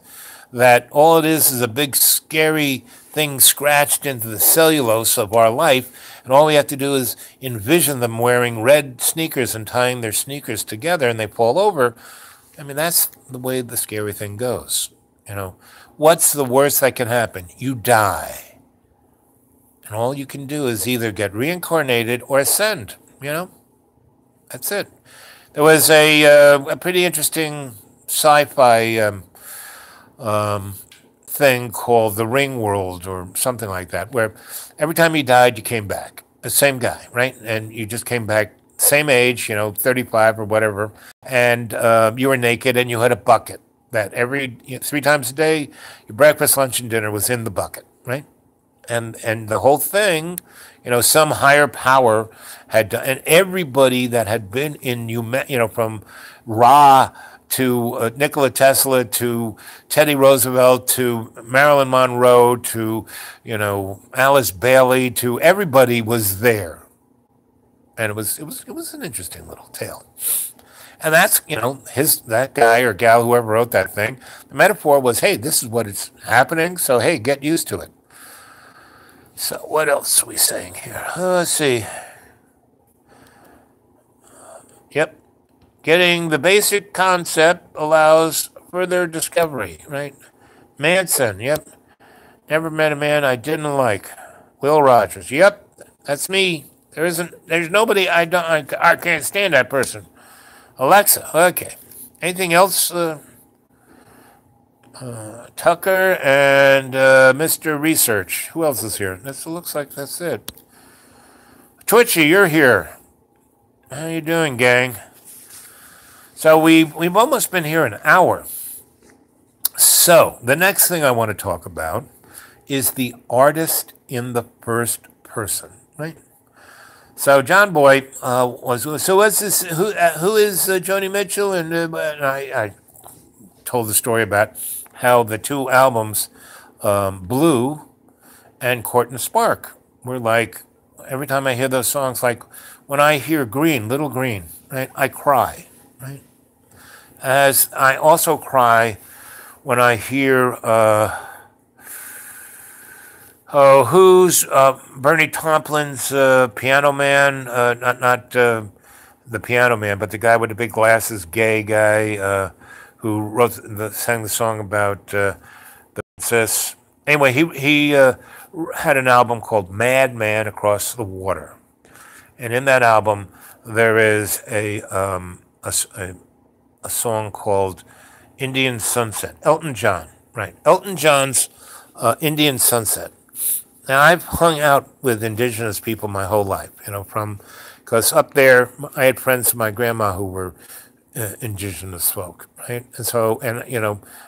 that all it is a big scary thing scratched into the cellulose of our life, and all we have to do is envision them wearing red sneakers and tying their sneakers together and they fall over. That's the way the scary thing goes. What's the worst that can happen? You die. And all you can do is either get reincarnated or ascend, That's it. There was a pretty interesting sci-fi thing called The Ring World or something like that, where every time you died, you came back. The same guy, right? And you just came back, same age, 35 or whatever, and you were naked and you had a bucket that every 3 times a day, your breakfast, lunch, and dinner was in the bucket, right? And the whole thing, some higher power had done, and everybody that had been in from Ra to Nikola Tesla to Teddy Roosevelt to Marilyn Monroe to Alice Bailey to everybody was there, and it was an interesting little tale. And that's that guy or gal, whoever wrote that thing, the metaphor was, hey, this is what is happening, so hey, get used to it. So what else are we saying here? Let's see. Yep. Getting the basic concept allows further discovery, right? Manson, yep. Never met a man I didn't like. Will Rogers. Yep, that's me. There's nobody I can't stand that person. Alexa. Okay. Anything else? Tucker and Mr. Research. Who else is here? This looks like that's it. Twitchy, you're here. How you doing, gang? So we've almost been here an hour. So the next thing I want to talk about is the artist in the first person, right? So John Boy was so. What's this? Who is Joni Mitchell? And I told the story about how the two albums, Blue and Court and Spark, were like, every time I hear those songs, like when I hear Green, Little Green, right, I cry, right? As I also cry when I hear, who's Bernie Tauplin's Piano Man, not the Piano Man, but the guy with the big glasses, gay guy, who sang the song about the princess. Anyway, he had an album called Madman Across the Water, and in that album there is a song called Indian Sunset. Elton John, right? Elton John's Indian Sunset. Now, I've hung out with indigenous people my whole life, because up there I had friends of my grandma who were indigenous folk, right? And so,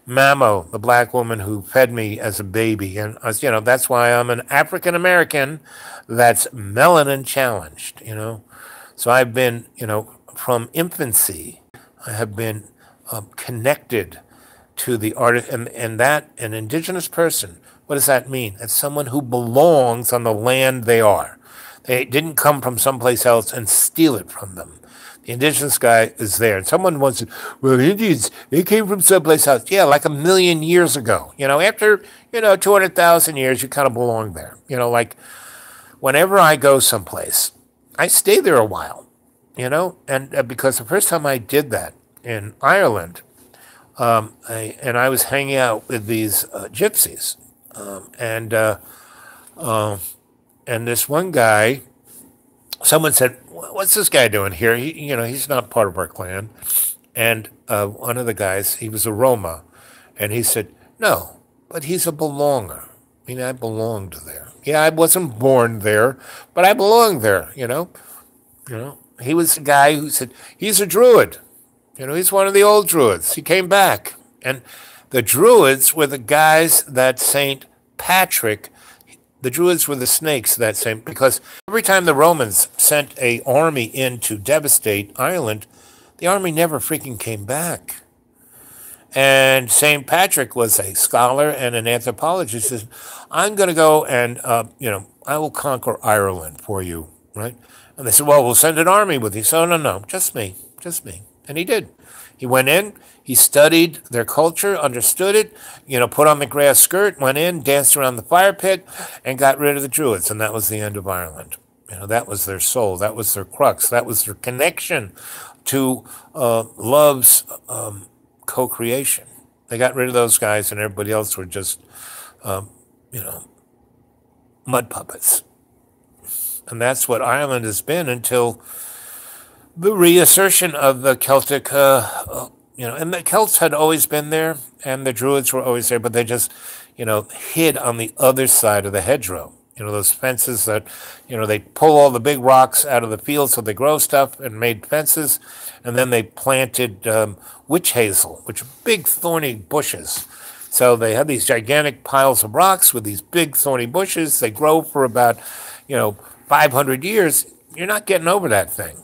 Mamo, the black woman who fed me as a baby, and that's why I'm an African American that's melanin challenged, So I've been, from infancy, I have been connected to the artist, and that an indigenous person. What does that mean? It's someone who belongs on the land they are. They didn't come from someplace else and steal it from them. The indigenous guy is there. And someone wants to, well, Indians, they came from someplace else. Yeah, like 1,000,000 years ago. After, 200,000 years, you kind of belong there. Like whenever I go someplace, I stay there a while, and because the first time I did that in Ireland, I was hanging out with these gypsies, and this one guy, someone said, "What's this guy doing here? He's not part of our clan." And one of the guys, he was a Roma, and he said, "No, but he's a belonger. I belonged there. Yeah, I wasn't born there, but I belonged there. He was the guy who said he's a druid. He's one of the old druids. He came back, and the druids were the guys that Saint Patrick." The Druids were the snakes that same, because every time the Romans sent an army in to devastate Ireland, the army never freaking came back. And St. Patrick was a scholar and an anthropologist. He says, I'm going to go and, I will conquer Ireland for you, right? And they said, well, we'll send an army with you. So, no, just me. And he did. He went in, he studied their culture, understood it, put on the grass skirt, went in, danced around the fire pit, and got rid of the Druids. And that was the end of Ireland. That was their soul. That was their crux. That was their connection to love's co-creation. They got rid of those guys, and everybody else were just, mud puppets. And that's what Ireland has been until the reassertion of the Celtic, and the Celts had always been there, and the Druids were always there, but they just, hid on the other side of the hedgerow. Those fences that, they pull all the big rocks out of the field so they grow stuff and made fences, and then they planted witch hazel, which are big thorny bushes. So they have these gigantic piles of rocks with these big thorny bushes. They grow for about, 500 years. You're not getting over that thing,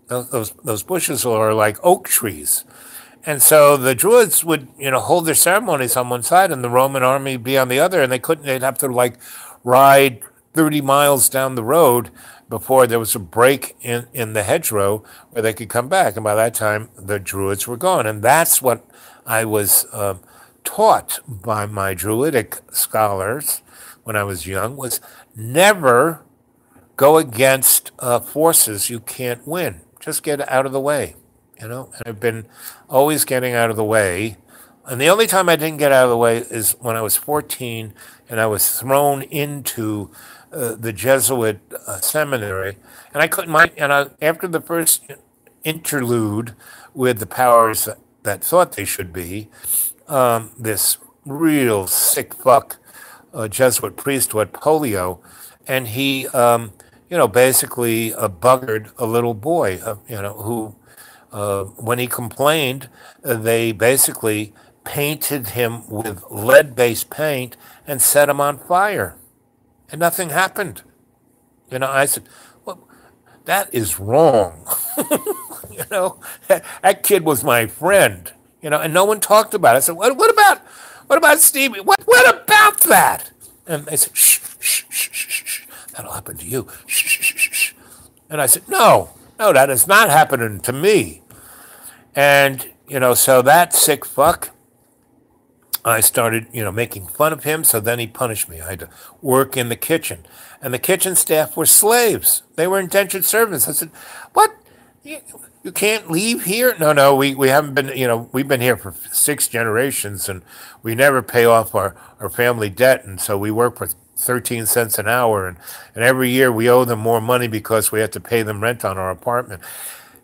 Those bushes are like oak trees. And so the Druids would, hold their ceremonies on one side and the Roman army be on the other, and they'd have to ride 30 miles down the road before there was a break in the hedgerow where they could come back. And by that time, the Druids were gone. And that's what I was taught by my Druidic scholars when I was young, was never go against forces you can't win. Just get out of the way, And I've been always getting out of the way And the only time I didn't get out of the way is when I was 14 and I was thrown into the Jesuit seminary. And I couldn't, after the first interlude with the powers that thought they should be, this real sick fuck Jesuit priest who had polio, and he, basically buggered a little boy, who, when he complained, they basically painted him with lead-based paint and set him on fire, and nothing happened. I said, well, that is wrong. That kid was my friend, and no one talked about it. I said, what about Stevie? What about that? And they said, shh, shh, shh, shh, shh. That'll happen to you. Shh, shh, shh, shh. And I said, no, that is not happening to me. And, so that sick fuck, I started, making fun of him. So then he punished me. I had to work in the kitchen. And the kitchen staff were slaves. They were indentured servants. I said, what? You can't leave here? No, we haven't been, we've been here for 6 generations and we never pay off our family debt. And so we work for 13 cents an hour. And every year we owe them more money because we have to pay them rent on our apartment.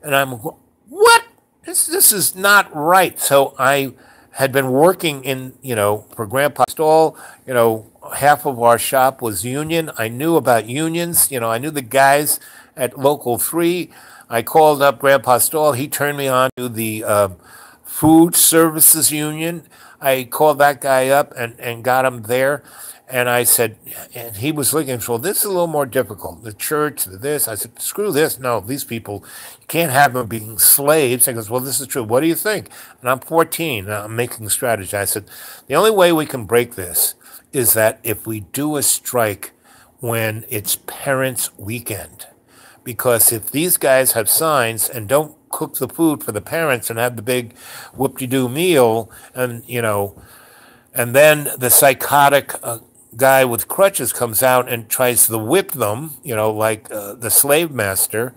And I'm, what? This is not right. So I had been working in, for Grandpa Stall, half of our shop was union. I knew about unions. I knew the guys at Local 3. I called up Grandpa Stall. He turned me on to the Food Services Union. I called that guy up and got him there. And I said, and he was looking, so this is a little more difficult. The church, this. I said, screw this. No, these people, you can't have them being slaves. He goes, well, this is true. What do you think? And I'm 14. And I'm making strategy. I said, the only way we can break this is that if we do a strike when it's parents' weekend. Because if these guys have signs and don't cook the food for the parents and have the big whoop-de-doo meal, and, and then the psychotic guy with crutches comes out and tries to whip them, like the slave master,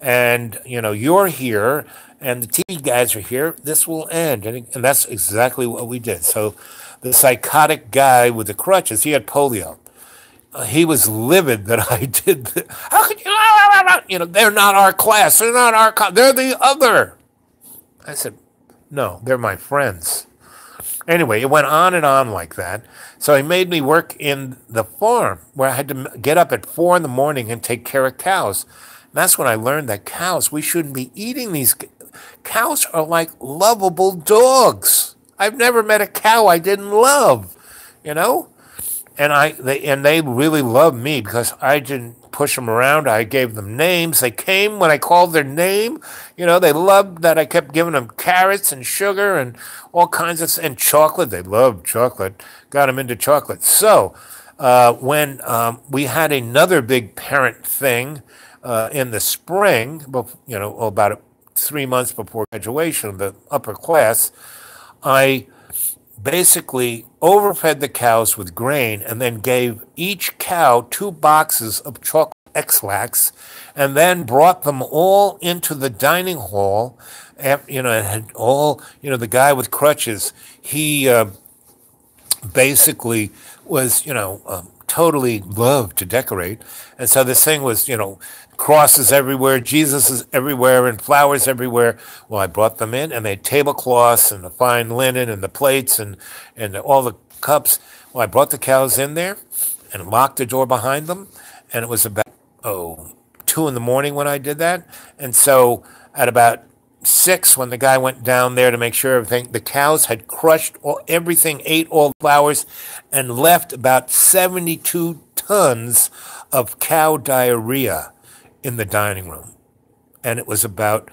and, you're here, and the TV guys are here, this will end. And that's exactly what we did. So the psychotic guy with the crutches, he had polio. He was livid that I did that. How could you, they're not our class. They're not our they're the other. I said, no, they're my friends. Anyway, it went on and on like that. So he made me work in the farm where I had to get up at 4 in the morning and take care of cows. And that's when I learned that cows, we shouldn't be eating these. Cows are like lovable dogs. I've never met a cow I didn't love, And they really loved me because I didn't push them around. I gave them names. They came when I called their name. They loved that I kept giving them carrots and sugar and all kinds of, and chocolate. They loved chocolate. Got them into chocolate. So when we had another big parent thing in the spring, about 3 months before graduation of the upper class, I basically overfed the cows with grain and then gave each cow 2 boxes of chocolate X-Lax and then brought them all into the dining hall. And, it had all, the guy with crutches, he basically was, totally loved to decorate. And so this thing was, crosses everywhere, Jesus is everywhere, and flowers everywhere. Well, I brought them in, and they had tablecloths and the fine linen and the plates and all the cups. Well, I brought the cows in there and locked the door behind them, and it was about, 2 in the morning when I did that. And so at about 6, when the guy went down there to make sure everything, the cows had crushed everything, ate all the flowers, and left about 72 tons of cow diarrhea in the dining room. And it was about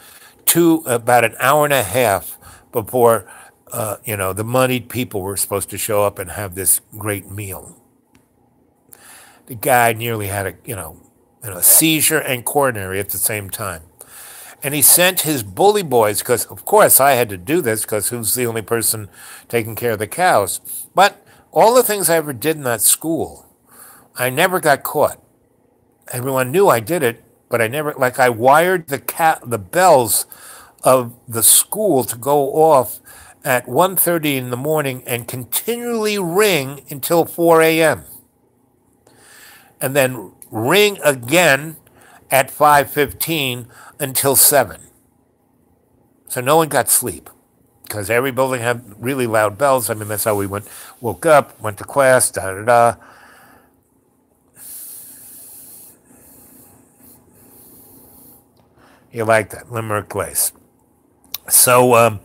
an hour and a half before, the moneyed people were supposed to show up and have this great meal. The guy nearly had a seizure and coronary at the same time. And he sent his bully boys, because of course I had to do this because who's the only person taking care of the cows. But all the things I ever did in that school, I never got caught. Everyone knew I did it, but I never, I wired the bells of the school to go off at 1:30 in the morning and continually ring until 4 a.m. and then ring again at 5:15 until 7. So no one got sleep because every building had really loud bells. I mean, that's how we woke up, went to class, da-da-da. You like that, Limerick Glaze. So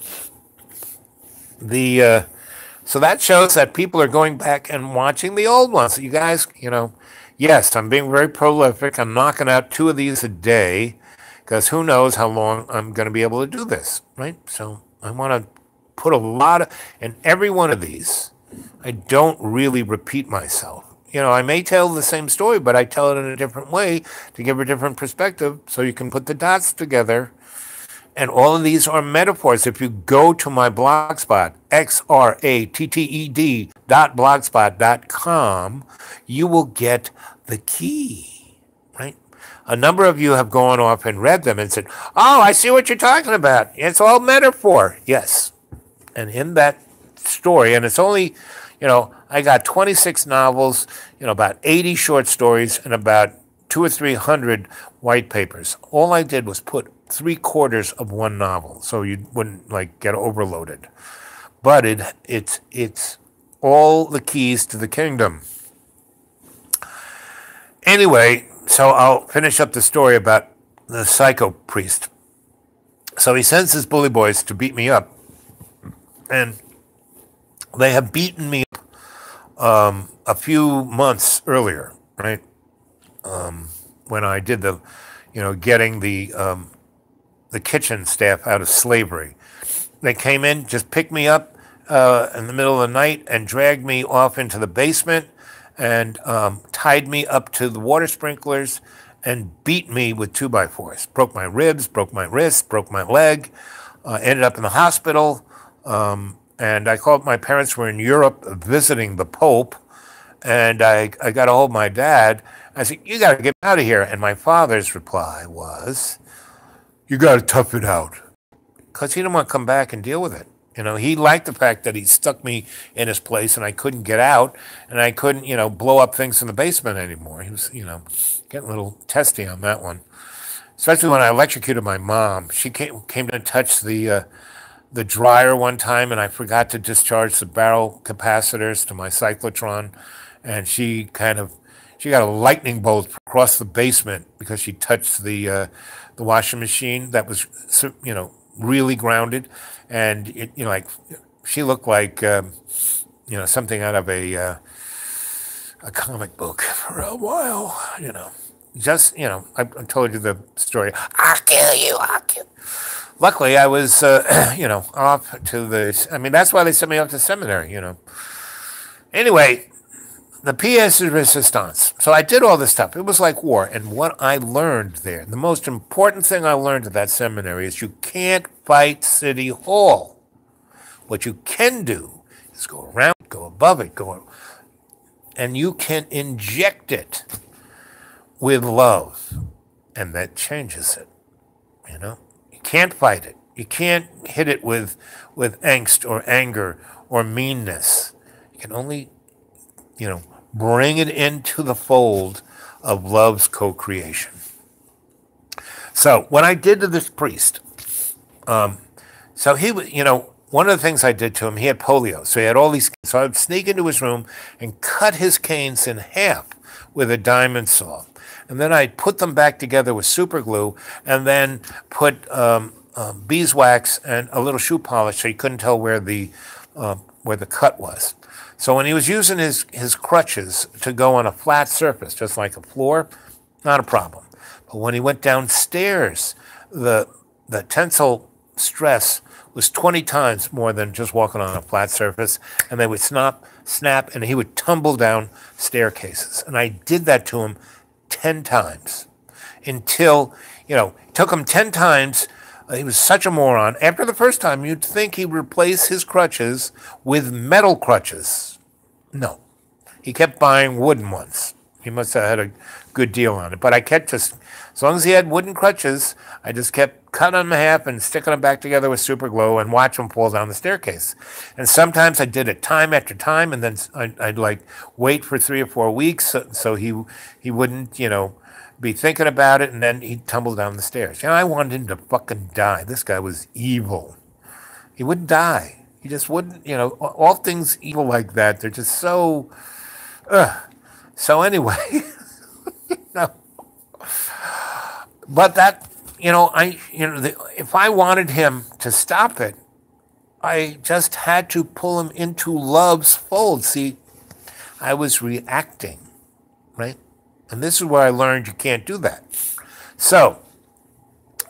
so that shows that people are going back and watching the old ones. You guys, yes, I'm being very prolific. I'm knocking out 2 of these a day because who knows how long I'm going to be able to do this, right? So I want to put a lot of, in every one of these, I don't really repeat myself. I may tell the same story, but I tell it in a different way to give a different perspective so you can put the dots together. And all of these are metaphors. If you go to my blogspot, xratted.blogspot.com, you will get the key, right? A number of you have gone off and read them and said, oh, I see what you're talking about. It's all metaphor. Yes. And in that story, and it's only, I got 26 novels, about 80 short stories, and about 200 or 300 white papers. All I did was put 3/4 of one novel, so you wouldn't get overloaded. But it's all the keys to the kingdom. Anyway, so I'll finish up the story about the psycho priest. So he sends his bully boys to beat me up, and they have beaten me up a few months earlier, right? When I did the, getting the kitchen staff out of slavery. They came in, just picked me up in the middle of the night and dragged me off into the basement and tied me up to the water sprinklers and beat me with 2x4s. Broke my ribs, broke my wrist, broke my leg, ended up in the hospital. And I called, my parents were in Europe visiting the Pope, and I got a hold of my dad. I said, you got to get out of here. And my father's reply was, you got to tough it out. Because he didn't want to come back and deal with it. He liked the fact that he stuck me in his place and I couldn't get out and I couldn't, blow up things in the basement anymore. He was, getting a little testy on that one. Especially when I electrocuted my mom. She came to touch the dryer one time and I forgot to discharge the barrel capacitors to my cyclotron. And she got a lightning bolt across the basement because she touched the washing machine that was, really grounded, and she looked like something out of a comic book for a while. I told you the story. I'll kill you. I'll kill. Luckily, I was off to the. I mean, that's why they sent me off to seminary. Anyway. The pièce de résistance. So I did all this stuff. It was like war. And what I learned there, the most important thing I learned at that seminary is you can't fight City Hall. What you can do is go around, go above it, and you can inject it with love. And that changes it. You can't fight it. You can't hit it with angst or anger or meanness. You can only, bring it into the fold of love's co-creation. So what I did to this priest, so he was, one of the things I did to him, he had polio. So he had all these, so I would sneak into his room and cut his canes in half with a diamond saw. And then I'd put them back together with super glue and then put beeswax and a little shoe polish so you couldn't tell where the cut was. So when he was using his crutches to go on a flat surface, just like a floor, not a problem. But when he went downstairs, the tensile stress was 20 times more than just walking on a flat surface, and they would snap, and he would tumble down staircases. And I did that to him 10 times until, it took him 10 times. He was such a moron. After the first time, you'd think he'd replace his crutches with metal crutches. No. He kept buying wooden ones, He must have had a good deal on it. But I kept just, as long as he had wooden crutches, I just kept cutting them in half and sticking them back together with super glue and watch him fall down the staircase. And sometimes I did it time after time, and then I'd like wait for 3 or 4 weeks so he wouldn't, be thinking about it, and then he'd tumble down the stairs. I wanted him to fucking die. This guy was evil. He wouldn't die. He just wouldn't, all things evil like that, they're just so, So anyway, no. But that, if I wanted him to stop it, I just had to pull him into love's fold. See, I was reacting, right? And this is where I learned you can't do that. So,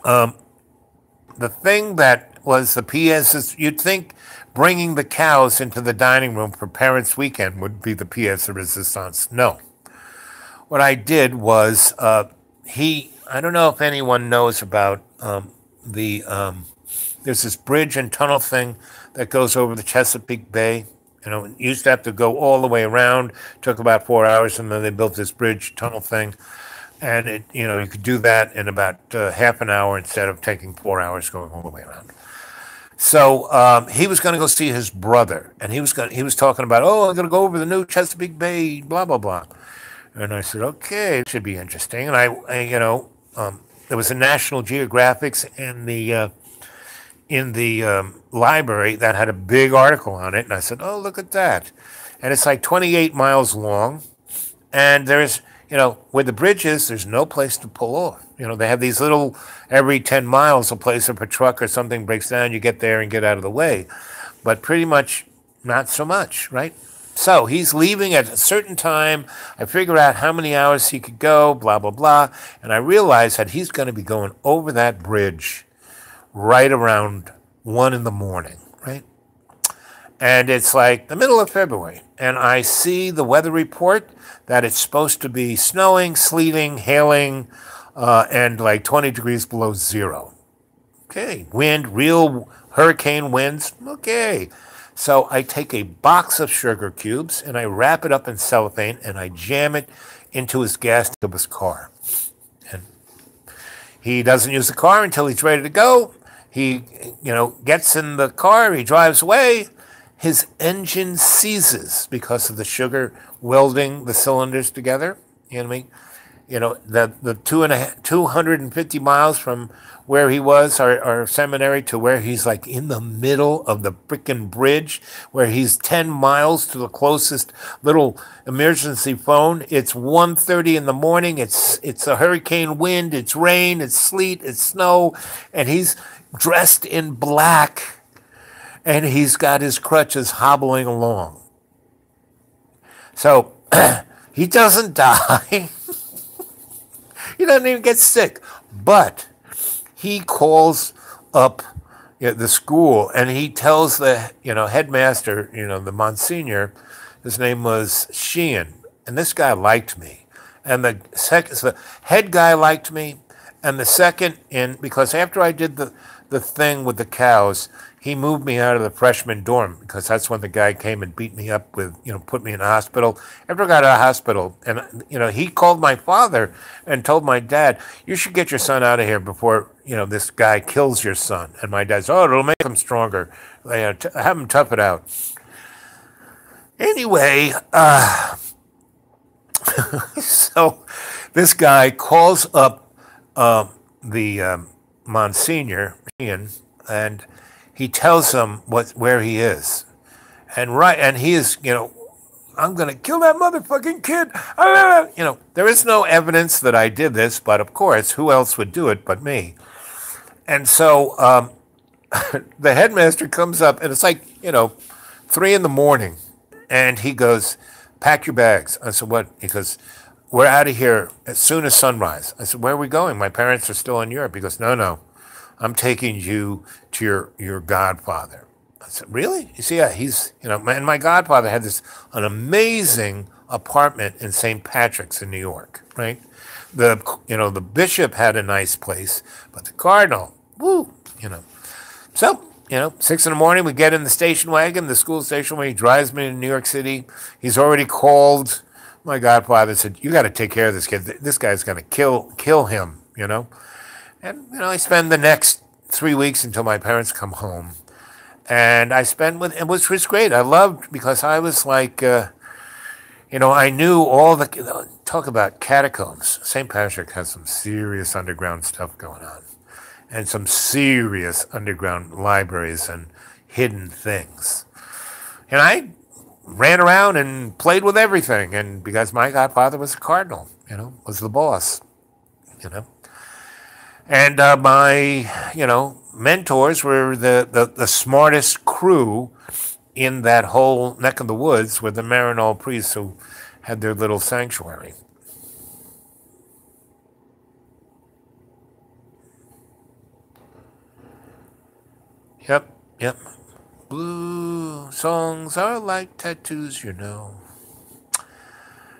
the thing that was the PS is, you'd think bringing the cows into the dining room for Parents' Weekend would be the pièce de résistance. No. What I did was, I don't know if anyone knows about there's this bridge and tunnel thing that goes over the Chesapeake Bay. It used to have to go all the way around. Took about 4 hours, and then they built this bridge tunnel thing. And you could do that in about half an hour instead of taking 4 hours going all the way around. So he was going to go see his brother, and he was talking about, I'm going to go over the new Chesapeake Bay, blah blah blah. And I said, okay, it should be interesting. And there was a National Geographic in the library that had a big article on it, and I said, oh, look at that. And it's like 28 miles long, and there's, where the bridge is, there's no place to pull off. They have these little, every 10 miles, a place if a truck or something breaks down, you get there and get out of the way. But pretty much not so much, right? So he's leaving at a certain time. I figure out how many hours he could go, blah, blah, blah. And I realize that he's going to be going over that bridge right around 1 in the morning, right? And it's like the middle of February. And I see the weather report that it's supposed to be snowing, sleeting, hailing, and like 20 degrees below zero. Okay, wind, real hurricane winds. Okay. So I take a box of sugar cubes and I wrap it up in cellophane and I jam it into his gas tube of his car. And he doesn't use the car until he's ready to go. He, gets in the car, he drives away. His engine seizes because of the sugar welding the cylinders together. You know what I mean? The 250 miles from where he was, our seminary, to where he's like in the middle of the frickin' bridge, where he's 10 miles to the closest little emergency phone. It's 1:30 in the morning. It's a hurricane wind. It's rain. It's sleet. It's snow. And he's dressed in black. And he's got his crutches hobbling along. So he doesn't die. He doesn't even get sick. But he calls up the school and he tells the headmaster, the Monsignor, his name was Sheehan, and this guy liked me. And the head guy liked me, and the second, because after I did the thing with the cows, he moved me out of the freshman dorm because that's when the guy came and beat me up with, put me in the hospital. After I got out of the hospital, and, he called my father and told my dad, you should get your son out of here before, this guy kills your son. And my dad said, it'll make him stronger. Have him tough it out. Anyway, so this guy calls up the Monsignor, and he tells him where he is, and he is, I'm gonna kill that motherfucking kid. There is no evidence that I did this, but of course, who else would do it but me? And so the headmaster comes up, and it's like 3 in the morning, and he goes, "Pack your bags." I said, "What?" He goes, "We're out of here as soon as sunrise." I said, "Where are we going? My parents are still in Europe." He goes, "No. I'm taking you to your godfather." I said, "Really?" You see, he's, and my godfather had an amazing apartment in St. Patrick's in New York, right? The bishop had a nice place, but the cardinal, woo. So, 6 in the morning, we get in the station wagon, the school station wagon. He drives me to New York City. He's already called my godfather said, "You got to take care of this kid. This guy's going to kill him." And I spend the next 3 weeks until my parents come home, and I spend with, which was great. I loved because I was like, I knew all the talk about catacombs. St. Patrick has some serious underground stuff going on, and some serious underground libraries and hidden things. And I ran around and played with everything. And because my godfather was a cardinal, was the boss, you know. And my, mentors were the smartest crew in that whole neck of the woods with the Maryknoll priests who had their little sanctuary. Yep. Blue songs are like tattoos,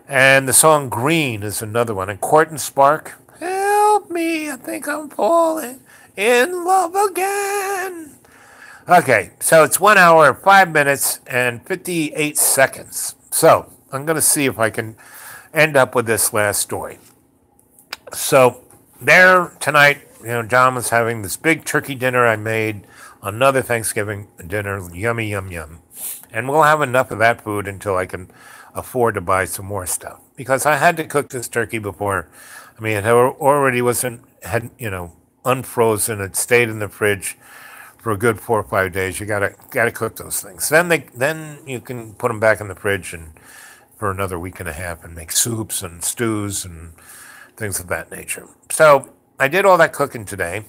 And the song Green is another one. And Court and Spark, help me, I think I'm falling in love again. Okay, so it's 1 hour, 5 minutes, and 58 seconds. So I'm going to see if I can end up with this last story. So there tonight, John was having this big turkey dinner I made, another Thanksgiving dinner, yummy, yum, yum. And we'll have enough of that food until I can afford to buy some more stuff. Because I had to cook this turkey before. I mean, it already unfrozen. It stayed in the fridge for a good 4 or 5 days. You gotta cook those things. Then you can put them back in the fridge and for another week and a half and make soups and stews and things of that nature. So I did all that cooking today,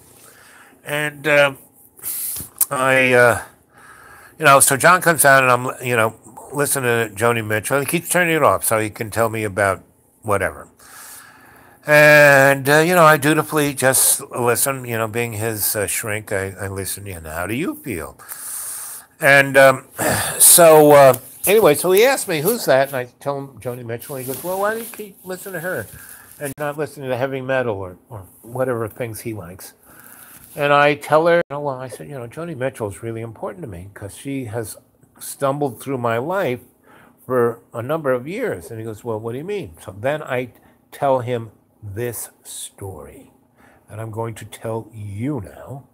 and so John comes out and I'm listening to Joni Mitchell. He keeps turning it off so he can tell me about whatever. And, I dutifully just listen, being his shrink, I listen, how do you feel? And anyway, so he asked me, who's that? And I tell him Joni Mitchell. And he goes, well, why do you keep listening to her and not listening to heavy metal or whatever things he likes? And I tell her, I said, Joni Mitchell is really important to me because she has stumbled through my life for a number of years. And he goes, well, what do you mean? So then I tell him this story that I'm going to tell you now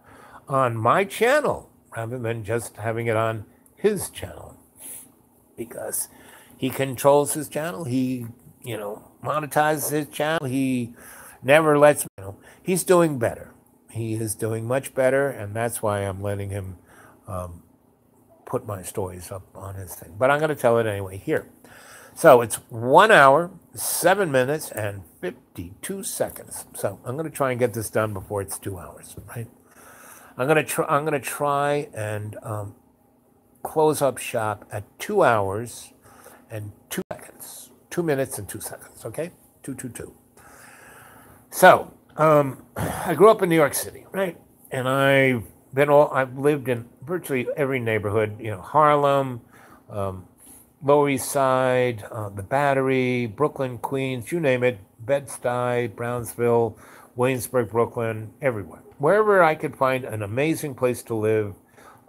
on my channel rather than just having it on his channel, because he controls his channel. He, monetizes his channel. He never lets me, he's doing better. He is doing much better, and that's why I'm letting him put my stories up on his thing. But I'm going to tell it anyway here. So it's 1 hour, 7 minutes, and 52 seconds. So I'm going to try and get this done before it's 2 hours, right? I'm going to try and close up shop at 2 hours and 2 seconds. 2 minutes and 2 seconds, okay? 222. So I grew up in New York City, right? And I've lived in virtually every neighborhood, Harlem, Lower East Side, the Battery, Brooklyn, Queens, you name it, Bed-Stuy, Brownsville, Williamsburg, Brooklyn, everywhere. Wherever I could find an amazing place to live,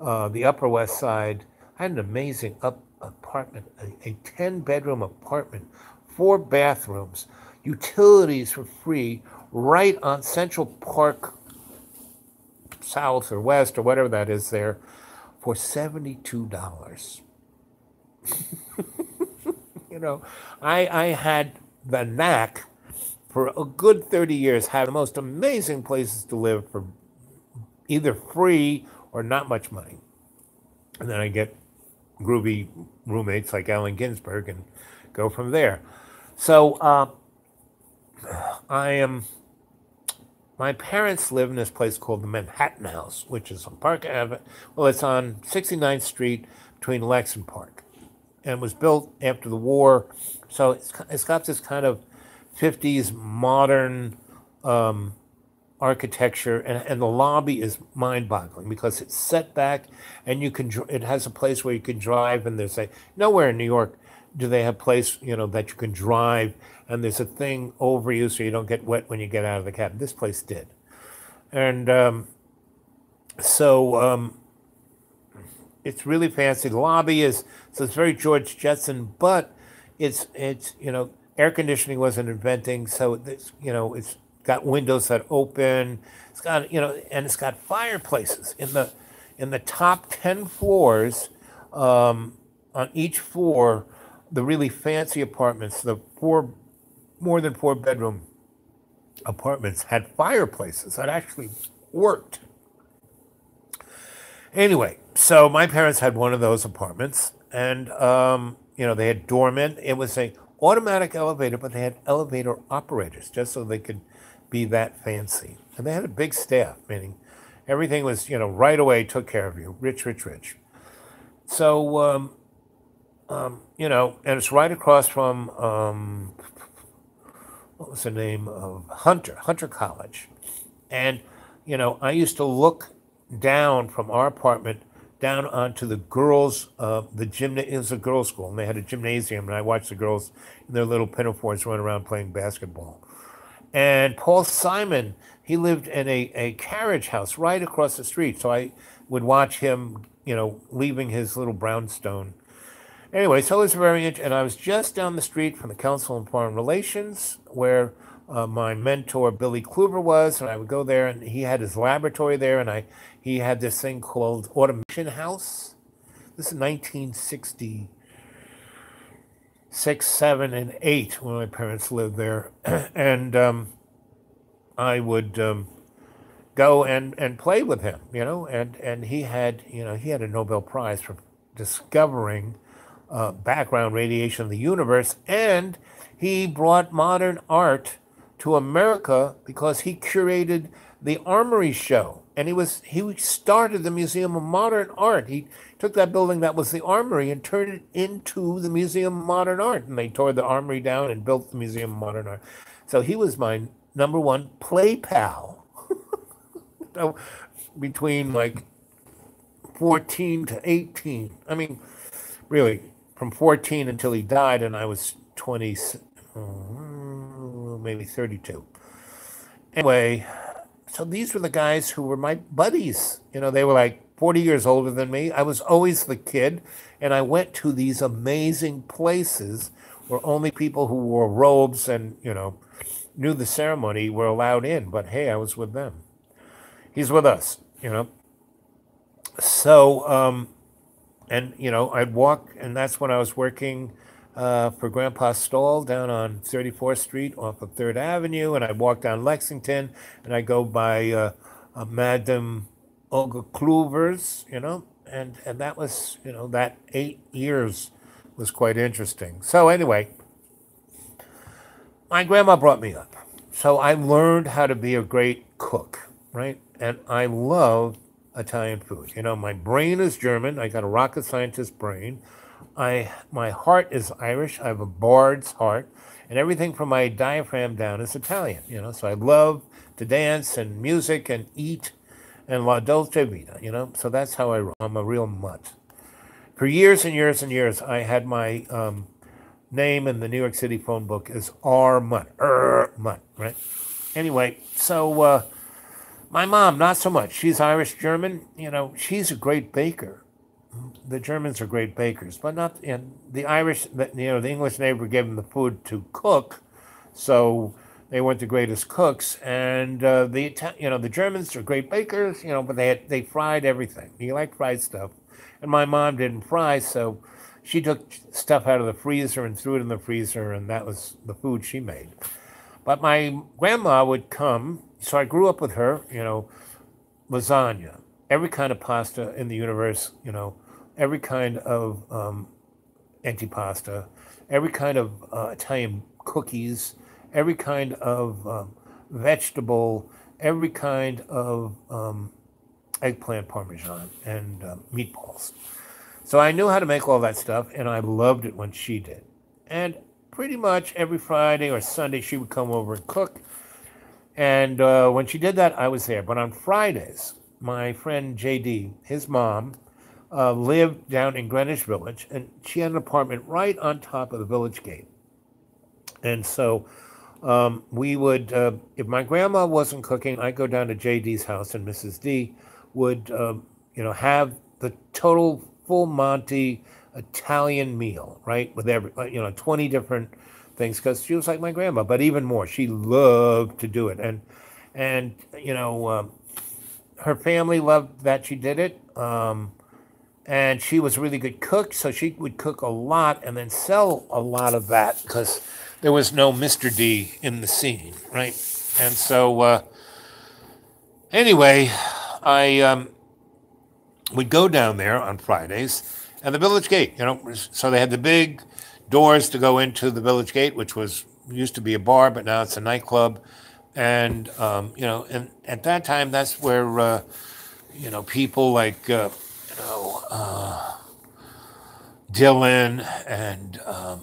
the Upper West Side, I had an amazing apartment, a 10-bedroom apartment, 4 bathrooms, utilities for free, right on Central Park South or West or whatever that is there, for $72. I had the knack for a good 30 years, had the most amazing places to live for either free or not much money. And then I get groovy roommates like Allen Ginsberg and go from there. So my parents live in this place called the Manhattan House, which is on Park Avenue. Well, it's on 69th Street between Lex and Park. And it was built after the war. So it's got this kind of 50s modern architecture. And the lobby is mind-boggling because it's set back and it has a place where you can drive. And there's nowhere in New York do they have a place, that you can drive and there's a thing over you so you don't get wet when you get out of the cab. This place did. And it's really fancy. The lobby so it's very George Jetson, but it's air conditioning wasn't inventing, so it's got windows that open. It's got and it's got fireplaces in the top 10 floors. On each floor, the really fancy apartments, the more than 4 bedroom apartments had fireplaces that actually worked. Anyway, so my parents had one of those apartments, and they had doormen. It was a automatic elevator, but they had elevator operators just so they could be that fancy. And they had a big staff, meaning everything was right away took care of you, rich, rich, rich. So and it's right across from what was the name of Hunter College, and I used to look down from our apartment down onto the girls, the gym. It was a girls' school, and they had a gymnasium, and I watched the girls in their little pinafores run around playing basketball. And Paul Simon, he lived in a carriage house right across the street, so I would watch him, leaving his little brownstone. Anyway, so it was very interesting. And I was just down the street from the Council on Foreign Relations, where my mentor Billy Kluver was, and I would go there, and he had his laboratory there, and he had this thing called Automation House. This is 1966, 7, and 8 when my parents lived there, and I would go and play with him, and he had a Nobel Prize for discovering background radiation of the universe, and he brought modern art to America because he curated the Armory show, and he started the Museum of Modern Art. He took that building that was the Armory and turned it into the Museum of Modern Art, and they tore the Armory down and built the Museum of Modern Art. So he was my number one play pal. So between like 14 to 18. I mean, really, from 14 until he died, and I was 20, maybe 32. Anyway, so these were the guys who were my buddies. They were like 40 years older than me. I was always the kid, and I went to these amazing places where only people who wore robes and, knew the ceremony were allowed in. But hey, I was with them. He's with us, So, I'd walk, and that's when I was working for Grandpa Stoll down on 34th Street off of 3rd Avenue, and I'd walk down Lexington, and I'd go by Madame Olga Kluver's, and that was, that 8 years was quite interesting. So anyway, my grandma brought me up. So I learned how to be a great cook, right? And I love Italian food. My brain is German. I got a rocket scientist brain. My heart is Irish. I have a bard's heart, and everything from my diaphragm down is Italian. So I love to dance and music and eat and la dolce vita. So that's how I roll. I'm a real mutt. For years and years and years, I had my name in the New York City phone book as R. Mutt. Mutt, right? Anyway, so my mom, not so much. She's Irish German. She's a great baker. The Germans are great bakers, but not in the Irish. The English neighbor gave them the food to cook, so they weren't the greatest cooks. And the Germans are great bakers, but they fried everything. You like fried stuff, and my mom didn't fry, so she took stuff out of the freezer and threw it in the freezer, and that was the food she made. But my grandma would come, so I grew up with her, lasagna, every kind of pasta in the universe, every kind of antipasta, every kind of Italian cookies, every kind of vegetable, every kind of eggplant parmesan and meatballs. So I knew how to make all that stuff, and I loved it when she did. And pretty much every Friday or Sunday, she would come over and cook. And when she did that, I was there. But on Fridays, my friend JD, his mom, lived down in Greenwich Village, and she had an apartment right on top of the village gate. And so we would, if my grandma wasn't cooking, I'd go down to JD's house, and Mrs. D would, have the total full Monty Italian meal, right? With 20 different things because she was like my grandma, but even more, she loved to do it. And her family loved that she did it. And she was a really good cook, so she would cook a lot and then sell a lot of that because there was no Mr. D in the scene, right? And so, anyway, I would go down there on Fridays and the Village Gate, so they had the big doors to go into the Village Gate, which was used to be a bar, but now it's a nightclub. And, and at that time, that's where, people like, Dylan and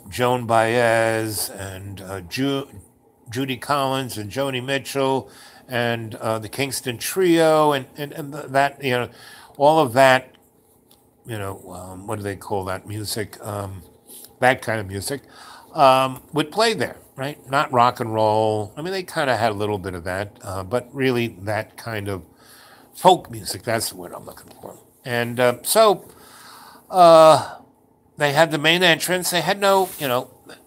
Joan Baez and Judy Collins and Joni Mitchell and the Kingston Trio and that, all of that, what do they call that music? That kind of music would play there, right? Not rock and roll. I mean, they kind of had a little bit of that, but really that kind of folk music. That's the word I'm looking for. And so they had the main entrance. They had no,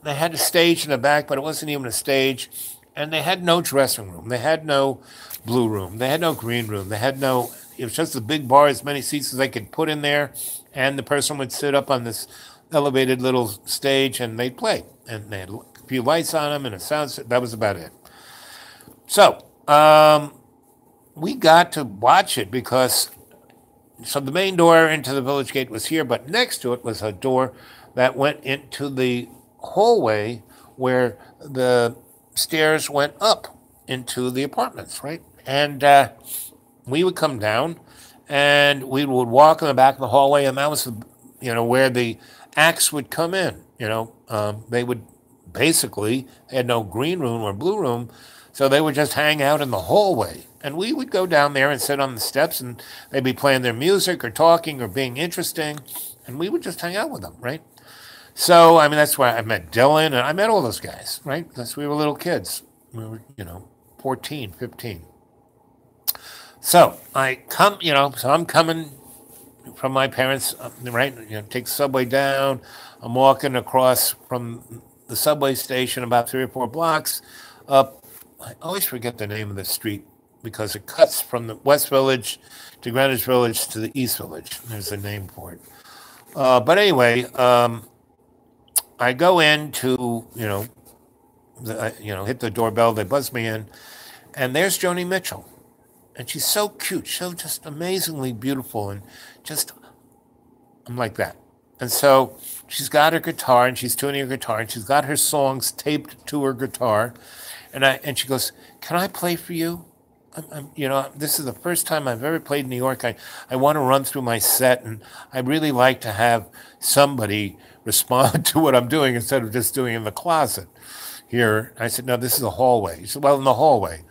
they had a stage in the back, but it wasn't even a stage. And they had no dressing room. They had no blue room. They had no green room. They had no, it was just a big bar, as many seats as they could put in there. And the person would sit up on this elevated little stage and they'd play. And they had a few lights on them and a sound. That was about it. So we got to watch it because, so the main door into the Village Gate was here, but next to it was a door that went into the hallway where the stairs went up into the apartments, right? And we would come down and we would walk in the back of the hallway, and that was, where the acts would come in. They would basically, they had no green room or blue room, so they would just hang out in the hallway. And we would go down there and sit on the steps, and they'd be playing their music or talking or being interesting, and we would just hang out with them, right? So, I mean, that's why I met Dylan, and I met all those guys, right? Because we were little kids. We were, 14, 15. So I come, so I'm coming from my parents, right? Take the subway down. I'm walking across from the subway station about 3 or 4 blocks up. I always forget the name of the street because it cuts from the West Village to Greenwich Village to the East Village. There's a name for it. But anyway, I go in to, hit the doorbell. They buzz me in, and there's Joni Mitchell. And she's so cute, so just amazingly beautiful, and just, I'm like that. And so she's got her guitar, and she's tuning her guitar, and she's got her songs taped to her guitar. And she goes, "Can I play for you? This is the first time I've ever played in New York. I want to run through my set, and I really like to have somebody respond to what I'm doing instead of just doing it in the closet here." I said, "No, this is a hallway." He said, "Well, in the hallway."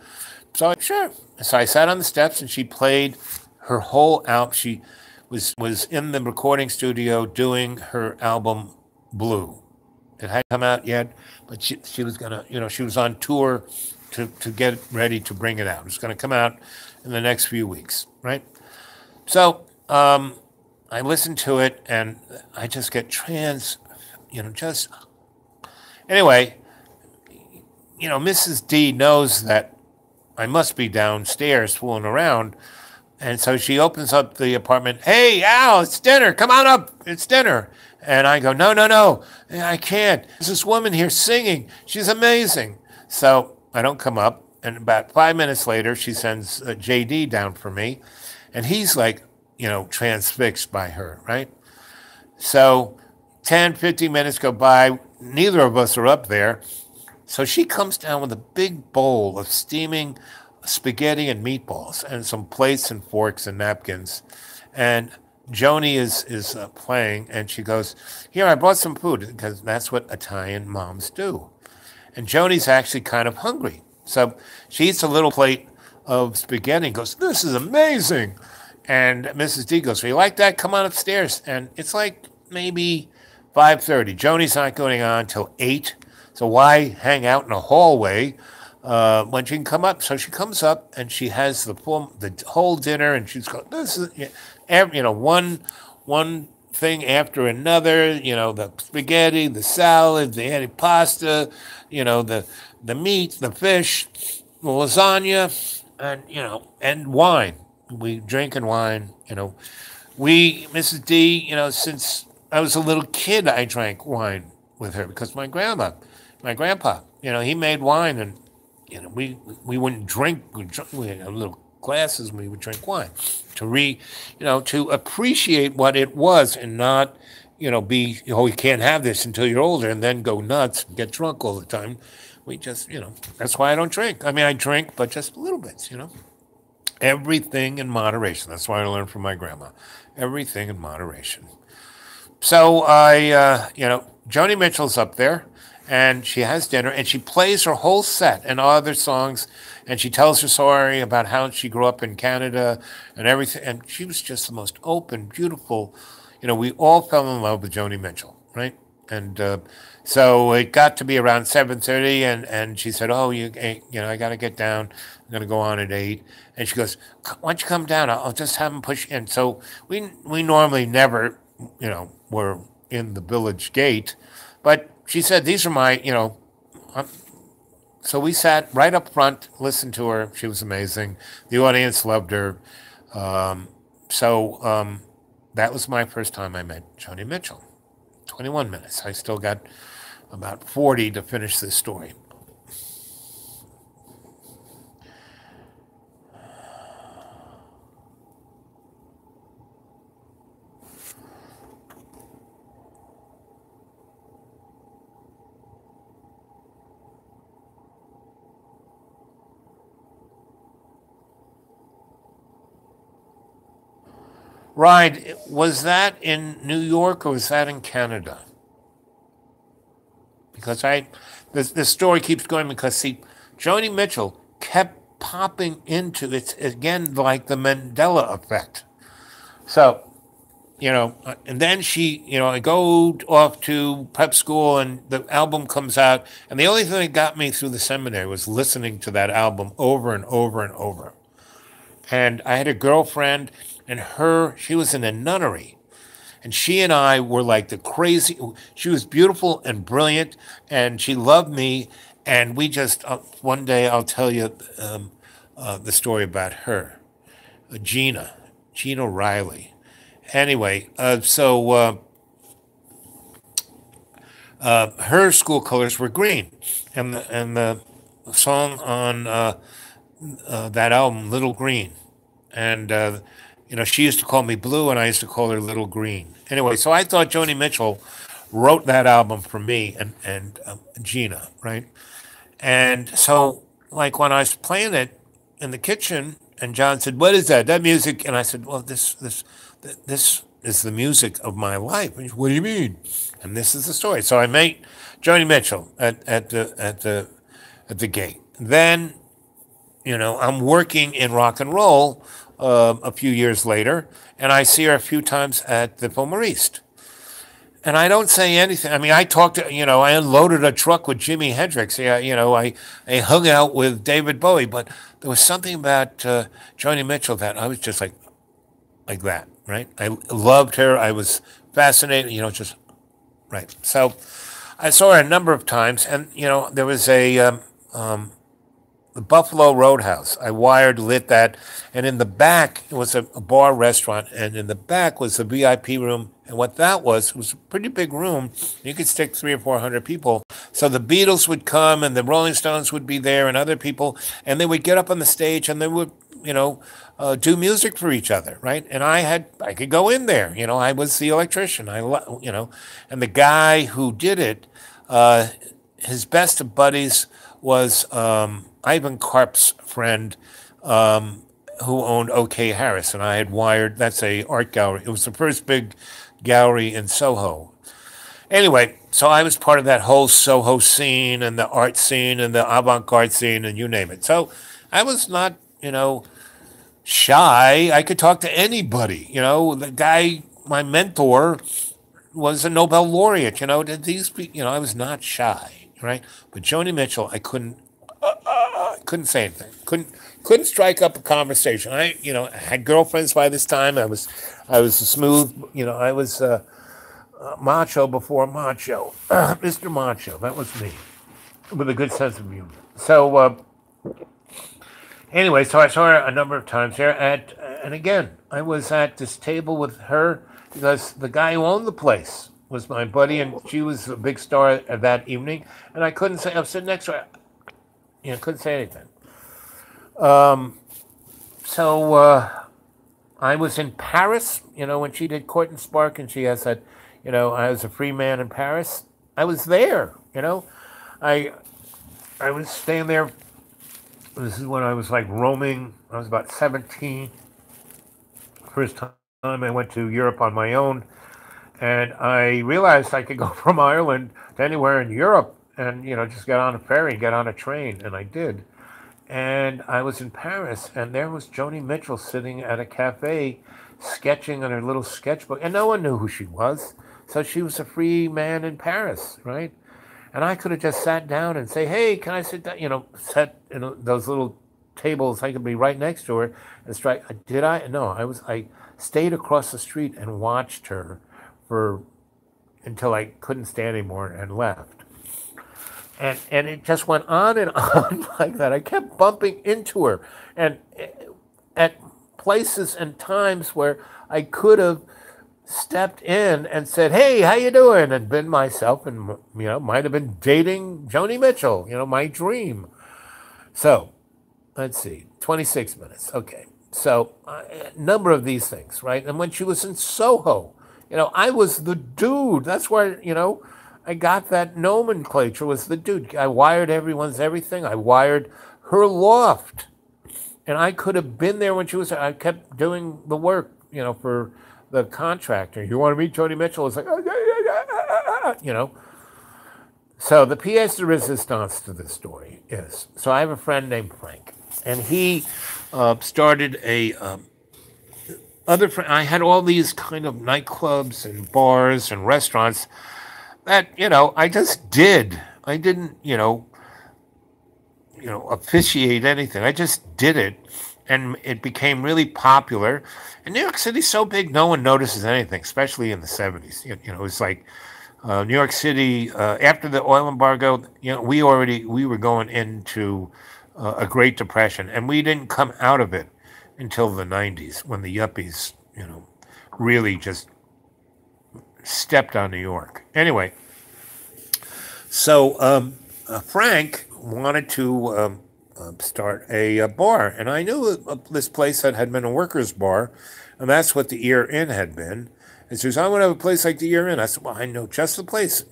So sure. So I sat on the steps, and she played her whole album. She was in the recording studio doing her album Blue. It hadn't come out yet, but she was gonna, she was on tour to get ready to bring it out. It was gonna come out in the next few weeks, right? So I listened to it, and I just get anyway, Mrs. D knows that I must be downstairs fooling around. And so she opens up the apartment. "Hey, Al, it's dinner. Come on up. It's dinner." And I go, no, I can't. There's this woman here singing. She's amazing. So I don't come up. And about 5 minutes later, she sends JD down for me. And he's like, transfixed by her, right? So 10, 15 minutes go by. Neither of us are up there. So she comes down with a big bowl of steaming spaghetti and meatballs and some plates and forks and napkins. And Joni is playing, and she goes, "Here, I brought some food," because that's what Italian moms do. And Joni's actually kind of hungry. So she eats a little plate of spaghetti and goes, "This is amazing." And Mrs. D goes, "Well, you like that? Come on upstairs." And it's like maybe 5:30. Joni's not going on till 8. So why hang out in a hallway when she can come up? So she comes up, and she has the whole dinner, and she's going, "This is, one thing after another. The spaghetti, the salad, the antipasta, the meat, the fish, the lasagna, and wine. We drinking wine. Mrs. D, since I was a little kid, I drank wine with her because my grandpa, he made wine, and we wouldn't drink. We had little glasses, and we would drink wine to appreciate what it was, and not, be, you can't have this until you're older, and then go nuts and get drunk all the time. We just, that's why I don't drink. I mean, I drink, but just little bits. Everything in moderation. That's why I learned from my grandma. Everything in moderation. So Joni Mitchell's up there, and she has dinner, and she plays her whole set and other songs, and she tells her story about how she grew up in Canada and everything. And she was just the most open, beautiful. We all fell in love with Joni Mitchell, right? And so it got to be around 7:30, and she said, "Oh, I got to get down. I'm going to go on at 8." And she goes, "Why don't you come down? I'll just have him push in." So we normally never, were in the village gate, but she said, "These are my, so we sat right up front, listened to her. She was amazing. The audience loved her. So that was my first time I met Joni Mitchell. 21 minutes. I still got about 40 to finish this story. Ryan, was that in New York or was that in Canada? Because this story keeps going because, see, Joni Mitchell kept popping into it's again like the Mandela effect. So, and then I go off to prep school, and the album comes out, and the only thing that got me through the seminary was listening to that album over and over and over. And I had a girlfriend, and she was in a nunnery. And she and I were like the crazy. She was beautiful and brilliant, and she loved me. And we just, one day I'll tell you the story about her, Gina Riley. Anyway, so her school colors were green, and the song on that album, Little Green, and she used to call me Blue, and I used to call her Little Green. Anyway, so I thought Joni Mitchell wrote that album for me and Gina, right? And so, like, when I was playing it in the kitchen, and John said, "What is that? That music?" And I said, "Well, this is the music of my life." And he said, "What do you mean?" And this is the story. So I met Joni Mitchell at the gate. Then, I'm working in rock and roll a few years later, and I see her a few times at the Fillmore East. And I don't say anything. I mean, I talked to, I unloaded a truck with Jimi Hendrix. Yeah, I hung out with David Bowie, but there was something about Joni Mitchell that I was just like that, right? I loved her. I was fascinated, just right. So I saw her a number of times, and, there was the Buffalo Roadhouse. I lit that, and in the back it was a bar restaurant, and in the back was the VIP room. And what that was a pretty big room. You could stick 300 or 400 people. So the Beatles would come, and the Rolling Stones would be there, and other people, and they would get up on the stage, and they would, do music for each other, right? And I could go in there. I was the electrician. And the guy who did it, his best of buddies was Ivan Karp's friend, who owned OK Harris, and I had wired. That's a art gallery. It was the first big gallery in Soho. Anyway, so I was part of that whole Soho scene and the art scene and the avant-garde scene and you name it. So I was not, shy. I could talk to anybody. The guy, my mentor, was a Nobel laureate. I was not shy, right? But Joni Mitchell, I couldn't. couldn't say anything. Couldn't strike up a conversation. I had girlfriends by this time. I was a smooth. I was macho before macho, Mr. Macho. That was me, with a good sense of humor. So anyway, so I saw her a number of times here, and again, I was at this table with her because the guy who owned the place was my buddy, and she was a big star that evening, and I couldn't say. I was sitting next to her. Couldn't say anything. So I was in Paris, when she did Court and Spark, and she has that, I was a free man in Paris. I was there, I was staying there. This is when I was like roaming. I was about 17. First time I went to Europe on my own, and I realized I could go from Ireland to anywhere in Europe, and just get on a ferry, get on a train, and I did. And I was in Paris, and there was Joni Mitchell sitting at a cafe, sketching on her little sketchbook, and no one knew who she was. So she was a free man in Paris, right? And I could have just sat down and say, "Hey, can I sit down?" Set those little tables. I could be right next to her and strike. Did I? No, I stayed across the street and watched her until I couldn't stand anymore and left. And it just went on and on like that. I kept bumping into her, and at places and times where I could have stepped in and said, "Hey, how you doing?" and been myself, and might have been dating Joni Mitchell, my dream. So let's see, 26 minutes. Okay, so a number of these things, right? And when she was in Soho, I was the dude. That's where I got that nomenclature, was the dude. I wired everyone's everything. I wired her loft. And I could have been there when she was there. I kept doing the work, for the contractor. "You want to meet Joni Mitchell?" It's like, So the pièce de résistance to this story is, so I have a friend named Frank, and he started other friend. I had all these kind of nightclubs and bars and restaurants that I just did. I didn't officiate anything. I just did it, and it became really popular. And New York City's so big, no one notices anything, especially in the 70s. It's like New York City after the oil embargo. We were going into a Great Depression, and we didn't come out of it until the 90s, when the yuppies really just stepped on New York. Anyway, so Frank wanted to start a bar, and I knew this place that had been a workers' bar, and that's what the Ear Inn had been. And she says, "I want to have a place like the Ear Inn." I said, "Well, I know just the place.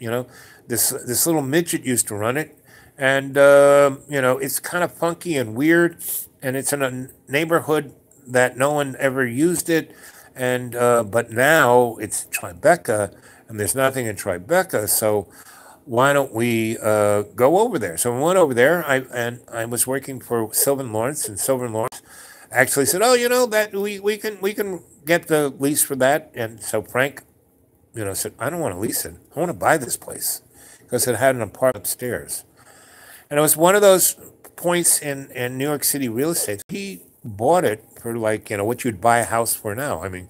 This little midget used to run it, and it's kind of funky and weird, and it's in a neighborhood that no one ever used it, and but now it's Tribeca, and there's nothing in Tribeca, so why don't we go over there?" So we went over there. I was working for Sylvan Lawrence, and Sylvan Lawrence actually said, "Oh, that we can get the lease for that." And so Frank, said, "I don't want to lease it. I want to buy this place," because it had an apartment upstairs, and it was one of those points in New York City real estate. He bought it for like what you'd buy a house for now. I mean,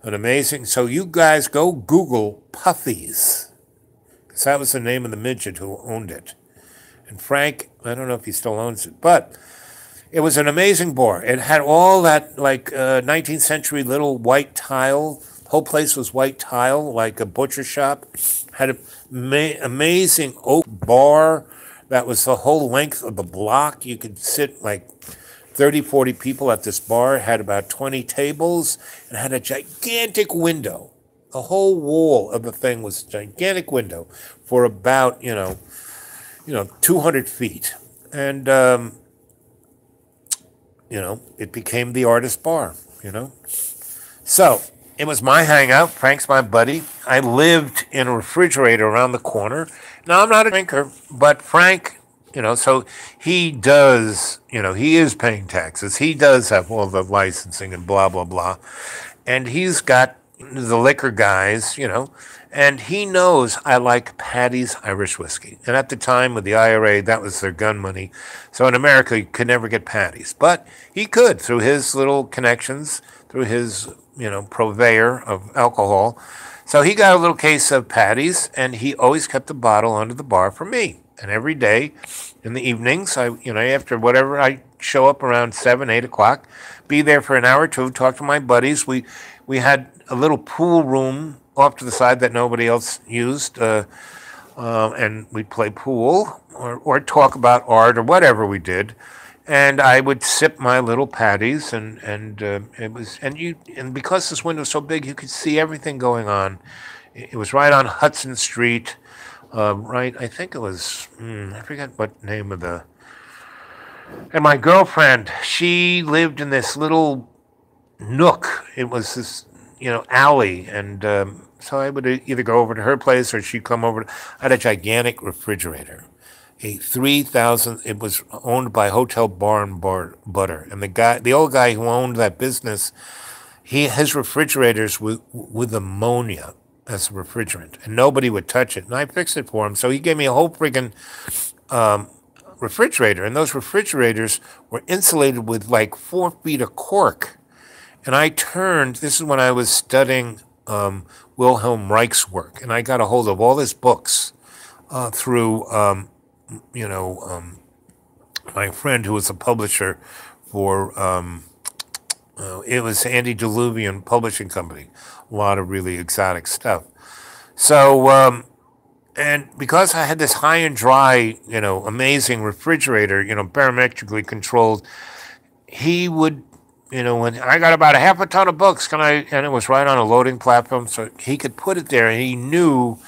an amazing. So you guys go Google Puffy's, because that was the name of the midget who owned it. And Frank, I don't know if he still owns it, but it was an amazing bar. It had all that like 19th century little white tile. The whole place was white tile, like a butcher shop. Had an amazing oak bar that was the whole length of the block. You could sit like 30, 40 people at this bar. It had about 20 tables, and had a gigantic window. The whole wall of the thing was a gigantic window for about 200 feet, and it became the artist bar. So it was my hangout. Frank's my buddy. I lived in a refrigerator around the corner. Now I'm not a drinker, but Frank, so he does. He is paying taxes. He does have all the licensing and blah blah blah, and he's got the liquor guys, and he knows I like Paddy's Irish whiskey. And at the time with the IRA, that was their gun money. So in America, you could never get Paddy's, but he could through his little connections, through his purveyor of alcohol. So he got a little case of Paddy's, and he always kept a bottle under the bar for me. And every day, in the evenings, after whatever, I show up around 7, 8 o'clock, be there for an hour or two, talk to my buddies. We had a little pool room off to the side that nobody else used, and we'd play pool or talk about art or whatever we did. And I would sip my little Paddies, and because this window was so big, you could see everything going on. It was right on Hudson Street, right. I think it was I forget what name of the. And my girlfriend, she lived in this little nook. It was this alley, and so I would either go over to her place or she'd come over. I had a gigantic refrigerator, a 3,000. It was owned by Hotel Bar and Butter, and the old guy who owned that business, his refrigerators with ammonia as a refrigerant, and nobody would touch it. And I fixed it for him, so he gave me a whole friggin' refrigerator, and those refrigerators were insulated with like 4 feet of cork. And this is when I was studying Wilhelm Reich's work, and I got a hold of all his books through, my friend who was a publisher for, it was Antediluvian Publishing Company, a lot of really exotic stuff. So, and because I had this high and dry, amazing refrigerator, barometrically controlled, he would, when I got about a half a ton of books, and it was right on a loading platform, so he could put it there, and he knew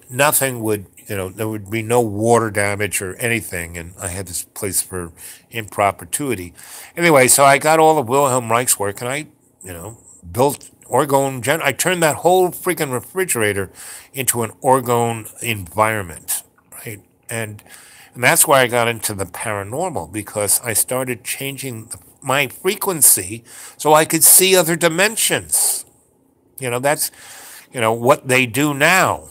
nothing would, there would be no water damage or anything, and I had this place for in perpetuity. Anyway, so I got all of Wilhelm Reich's work, and I, built orgone. I turned that whole freaking refrigerator into an orgone environment, right? And that's why I got into the paranormal, because I started changing my frequency so I could see other dimensions. That's, what they do now.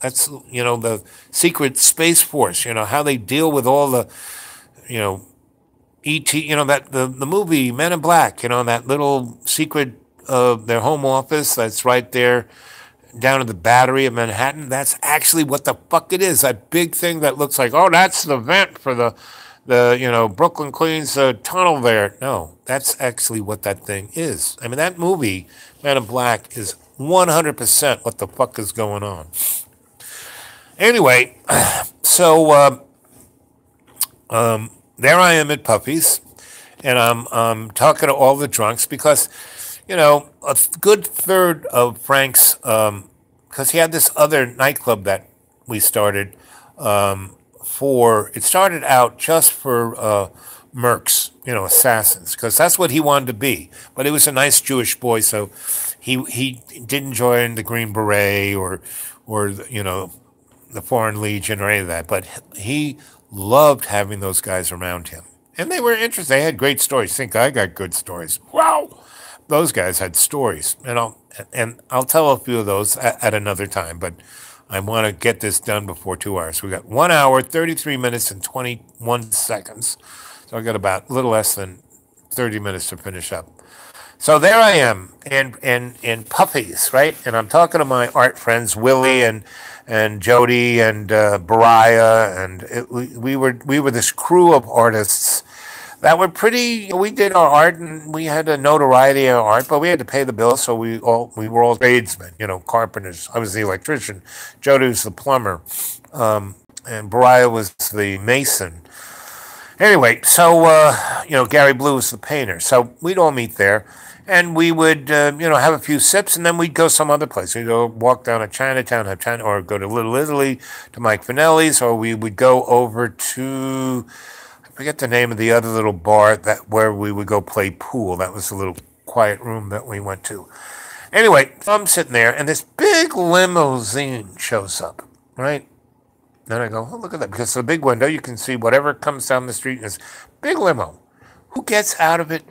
That's, the secret Space Force, how they deal with all the, E.T., that the movie Men in Black, that little secret their home office that's right there down at the Battery of Manhattan. That's actually what the fuck it is. That big thing that looks like, oh, that's the vent for the Brooklyn Queens tunnel there. No, that's actually what that thing is. I mean, that movie, Men in Black, is 100% what the fuck is going on. Anyway, so there I am at Puffy's, and I'm talking to all the drunks because, a good third of Frank's, because he had this other nightclub that we started it started out just for mercs, assassins, because that's what he wanted to be. But he was a nice Jewish boy, so he didn't join the Green Beret or the Foreign Legion or any of that. But he loved having those guys around him. And they were interesting. They had great stories. Think I got good stories. Wow! Those guys had stories. And I'll tell a few of those at another time. But I want to get this done before 2 hours. We got 1 hour, 33 minutes, and 21 seconds. So I got about a little less than 30 minutes to finish up. So there I am in Puffy's, right? And I'm talking to my art friends, Willie and Jody and Bariah, and we were this crew of artists that were pretty. We did our art, and we had a notoriety in our art, but we had to pay the bills, so we were all tradesmen, carpenters. I was the electrician, Jody was the plumber, and Bariah was the mason. Anyway, so Gary Blue was the painter. So we'd all meet there. And we would, have a few sips, and then we'd go some other place. We'd go walk down to Chinatown, or go to Little Italy, to Mike Finelli's, or we would go over to, I forget the name of the other little bar where we would go play pool. That was a little quiet room that we went to. Anyway, I'm sitting there, and this big limousine shows up, right? Then I go, oh, look at that. Because the big window, you can see whatever comes down the street in this big limo. Who gets out of it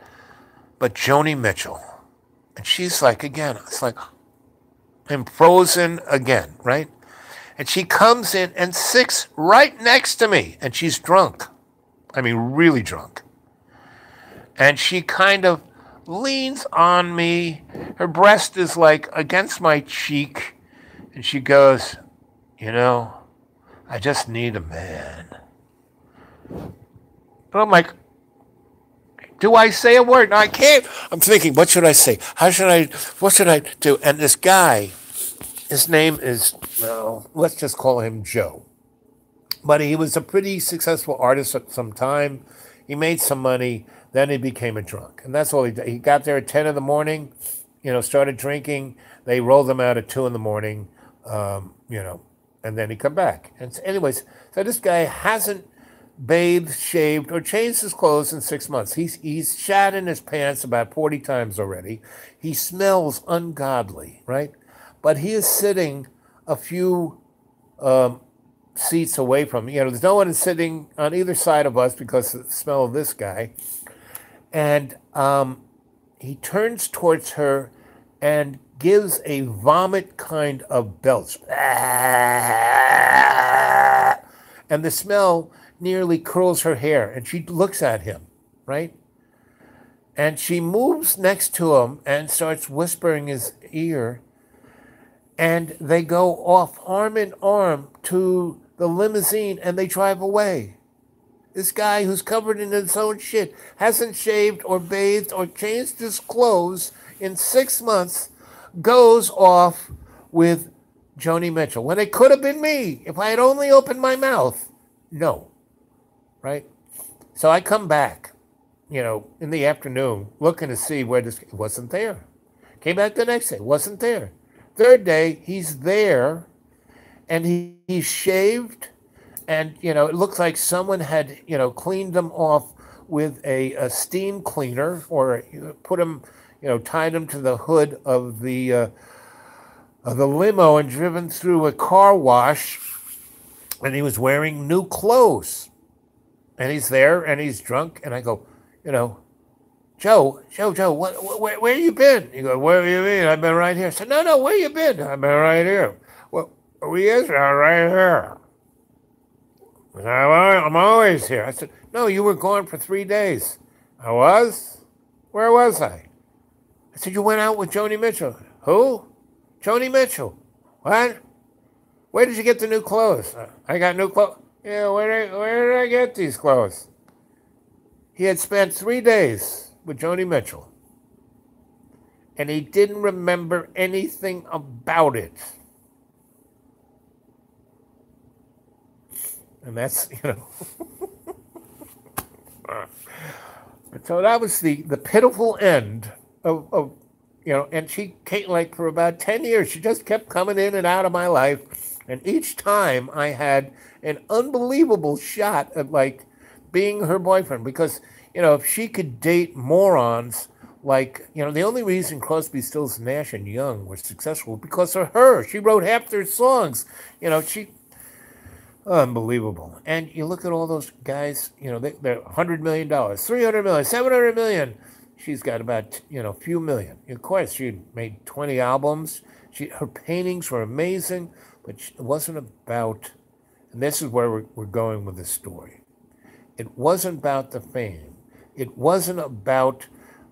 but Joni Mitchell? And she's like, again, it's like, and frozen again, right? And she comes in and sits right next to me, and she's drunk. I mean, really drunk. And she kind of leans on me. Her breast is like against my cheek. And she goes, you know, I just need a man. But I'm like, do I say a word? No, I can't. I'm thinking, what should I say? What should I do? And this guy, his name is, well, let's just call him Joe. But he was a pretty successful artist at some time. He made some money. Then he became a drunk. And that's all he did. He got there at 10 in the morning, started drinking. They rolled him out at 2 in the morning, and then he'd come back. And so anyways, so this guy hasn't bathed, shaved, or changed his clothes in 6 months. He's shat in his pants about 40 times already. He smells ungodly, right? But he is sitting a few seats away from me. There's no one sitting on either side of us because of the smell of this guy. And he turns towards her and gives a vomit kind of belch. And the smell nearly curls her hair. And she looks at him, right? And she moves next to him and starts whispering in his ear. And they go off arm in arm to the limousine and they drive away. This guy who's covered in his own shit, hasn't shaved or bathed or changed his clothes in 6 months, goes off with Joni Mitchell. When it could have been me, if I had only opened my mouth. No. Right? So I come back, in the afternoon, looking to see where this, it wasn't there. Came back the next day, wasn't there. Third day, he's there, and he's shaved, and, it looks like someone had, cleaned him off with a steam cleaner, or put him, tied him to the hood of the limo and driven through a car wash, and he was wearing new clothes. And he's there, and he's drunk, and I go, Joe, where you been? You go, where you mean? I've been right here. I said, no, where you been? I've been right here. Well, we is right here. I'm always here. I said, no, you were gone for 3 days. I was? Where was I? I said, you went out with Joni Mitchell. Who? Joni Mitchell. What? Where did you get the new clothes? I got new clothes. Yeah, where did I get these clothes? He had spent 3 days with Joni Mitchell, and he didn't remember anything about it. And that's, So that was the pitiful end of and she came, like, for about 10 years, she just kept coming in and out of my life. And each time I had an unbelievable shot at, like, being her boyfriend. Because, if she could date morons, like, the only reason Crosby, Stills, Nash and Young were successful was because of her. She wrote half their songs. Unbelievable. And you look at all those guys, they're $100 million, $300 million, $700 million. She's got about, a few million. Of course, she made 20 albums. Her paintings were amazing, but it wasn't about, and this is where we're going with this story. It wasn't about the fame. It wasn't about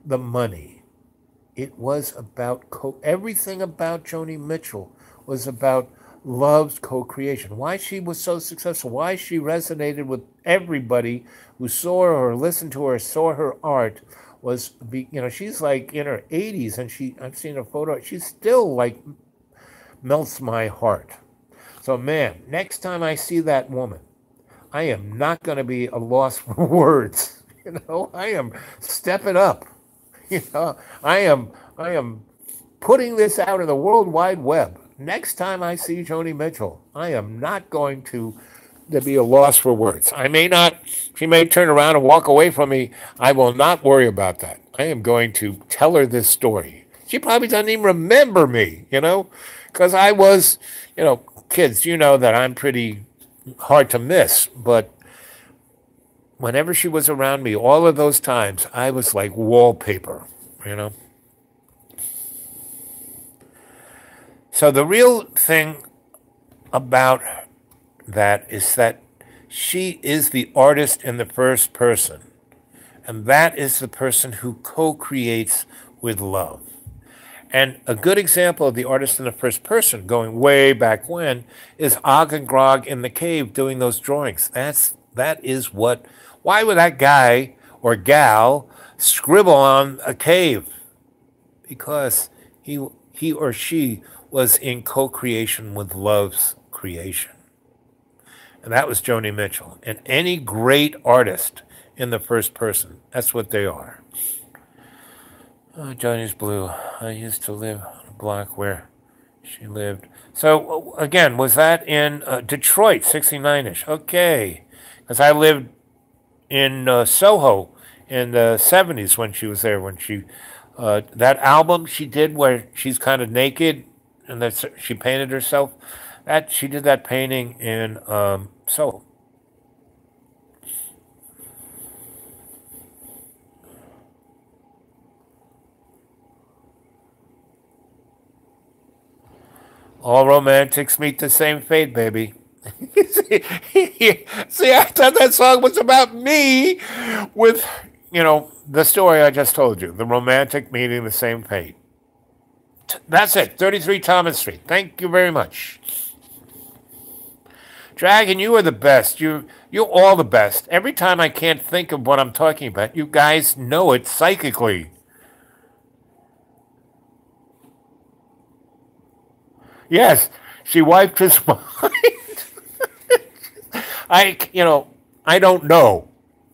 the money. It was about, everything about Joni Mitchell was about love's co-creation. Why she was so successful, why she resonated with everybody who saw her or listened to her, saw her art, was, she's like in her 80s, and I've seen a photo, she's still like melts my heart. So, man, next time I see that woman, I am not going to be a loss for words. I am stepping up. I am putting this out in the World Wide Web. Next time I see Joni Mitchell, I am not going to be a loss for words. She may turn around and walk away from me. I will not worry about that. I am going to tell her this story. She probably doesn't even remember me, because I was, kids, that I'm pretty hard to miss. But whenever she was around me, all of those times, I was like wallpaper, So the real thing about that is that she is the artist in the first person, and that is the person who co-creates with love. And a good example of the artist in the first person, going way back when, is Og and Grog in the cave doing those drawings. That is what. Why would that guy or gal scribble on a cave? Because he or she was in co-creation with love's creation. And that was Joni Mitchell. And any great artist in the first person, that's what they are. Oh, Johnny's Blue. I used to live on a block where she lived. So, again, was that in Detroit, 69-ish? Okay. Because I lived in Soho in the 70s when she was there. When she, that album she did where she's kind of naked and that she painted herself, that she did that painting in Soho. All romantics meet the same fate, baby. See, I thought that song was about me with, the story I just told you. The romantic meeting the same fate. That's it. 33 Thomas Street. Thank you very much. Dragon, you are the best. You're all the best. Every time I can't think of what I'm talking about, you guys know it psychically. Yes, she wiped his mind. I don't know.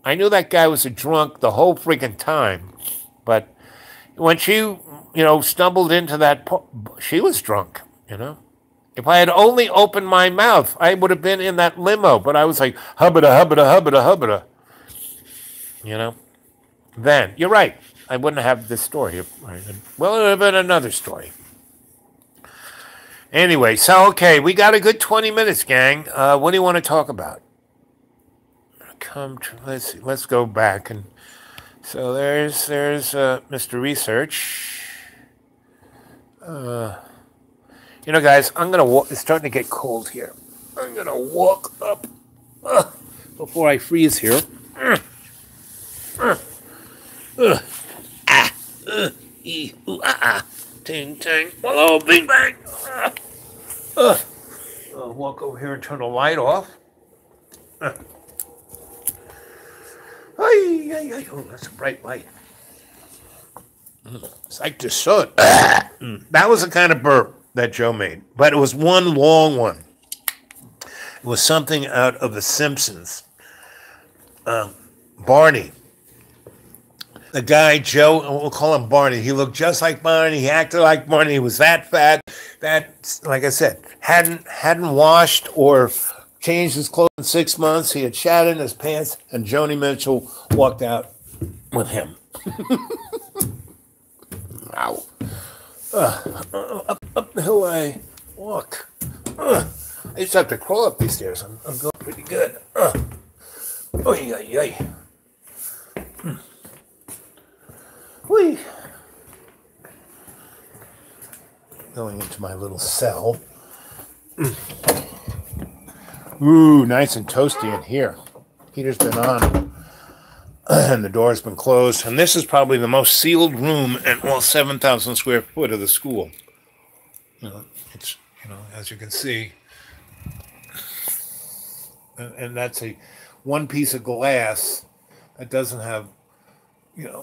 I knew that guy was a drunk the whole freaking time, but when she, stumbled into that, she was drunk. If I had only opened my mouth, I would have been in that limo. But I was like, hubbada, hubbada, hubbada, hubbada. Then, you're right. I wouldn't have this story. Well, it would have been another story. Anyway, so, okay, we got a good 20 minutes, gang. What do you want to talk about? Let's see, let's go back. And so there's Mr. Research. Guys, I'm going to walk. It's starting to get cold here. I'm going to walk up before I freeze here. Ting, tang. Hello, bing, bang. I'll walk over here and turn the light off. Oh, that's a bright light. It's like the sun. That was the kind of burp that Joe made, but it was one long one. It was something out of The Simpsons. Barney. The guy, Joe, we'll call him Barney. He looked just like Barney. He acted like Barney. He was that fat. That, like I said, hadn't washed or changed his clothes in 6 months. He had shat in his pants, and Joni Mitchell walked out with him. Ow. Up the hill I walk. I used to have to crawl up these stairs. I'm going pretty good. Whee. Going into my little cell. Ooh, nice and toasty in here. Heater's been on, and the door's been closed. And this is probably the most sealed room in all 7,000 square foot of the school. It's, as you can see, and that's one piece of glass that doesn't have,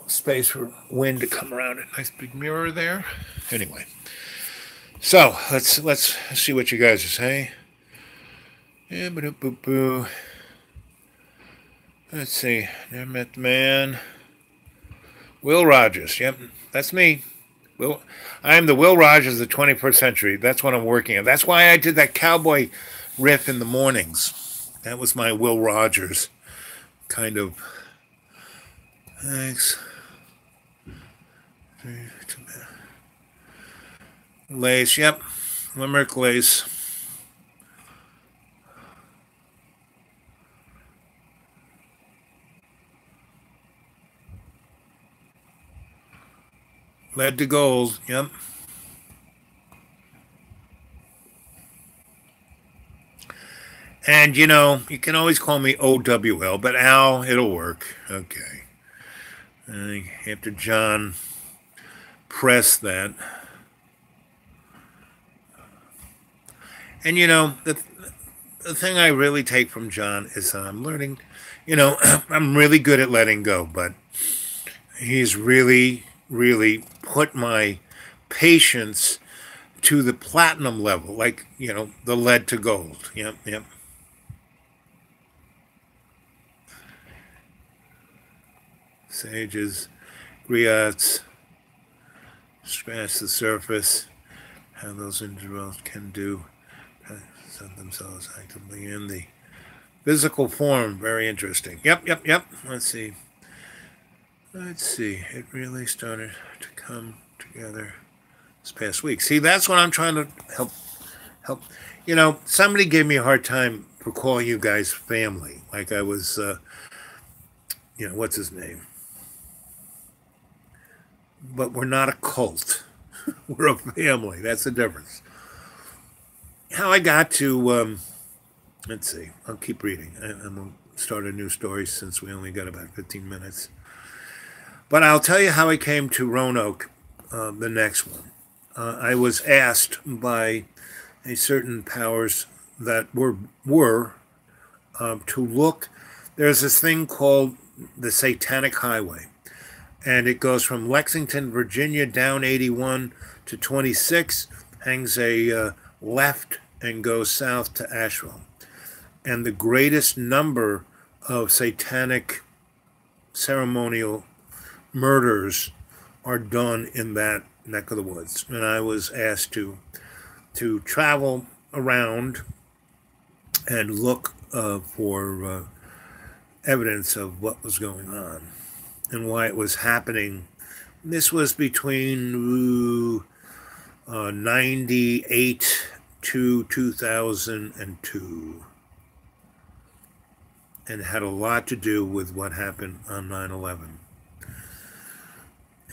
space for wind to come around it. Nice big mirror there. Anyway, so let's see what you guys are saying. Yeah, boo. Let's see. Never met the man. Will Rogers. Yep, that's me. I'm the Will Rogers of the 21st century. That's what I'm working on. That's why I did that cowboy riff in the mornings. That was my Will Rogers kind of. Thanks. Lace. Yep. Limerick lace. Lead to gold. Yep. And you know, you can always call me OWL, but Al, it'll work. Okay. After John pressed that. And you know, the thing I really take from John is that I'm learning, you know, I'm really good at letting go, but he's really, really put my patience to the platinum level, like, you know, the lead to gold. Yep, yep. Sages, griots, scratch the surface, how those intervals can do, set themselves actively in the physical form. Very interesting. Yep, yep, yep. Let's see. Let's see. It really started to come together this past week. See, that's what I'm trying to help. You know, somebody gave me a hard time for calling you guys family, like I was, you know, what's his name? But we're not a cult. We're a family. That's the difference. How I got to, let's see, I'll keep reading. I'm going to start a new story since we only got about 15 minutes. But I'll tell you how I came to Roanoke, the next one. I was asked by a certain powers that were to look. There's this thing called the Satanic Highway, and it goes from Lexington, Virginia, down 81 to 26, hangs a left, and goes south to Asheville. And the greatest number of satanic ceremonial murders are done in that neck of the woods. And I was asked to travel around and look for evidence of what was going on and why it was happening. This was between 98 to 2002, and had a lot to do with what happened on 9/11.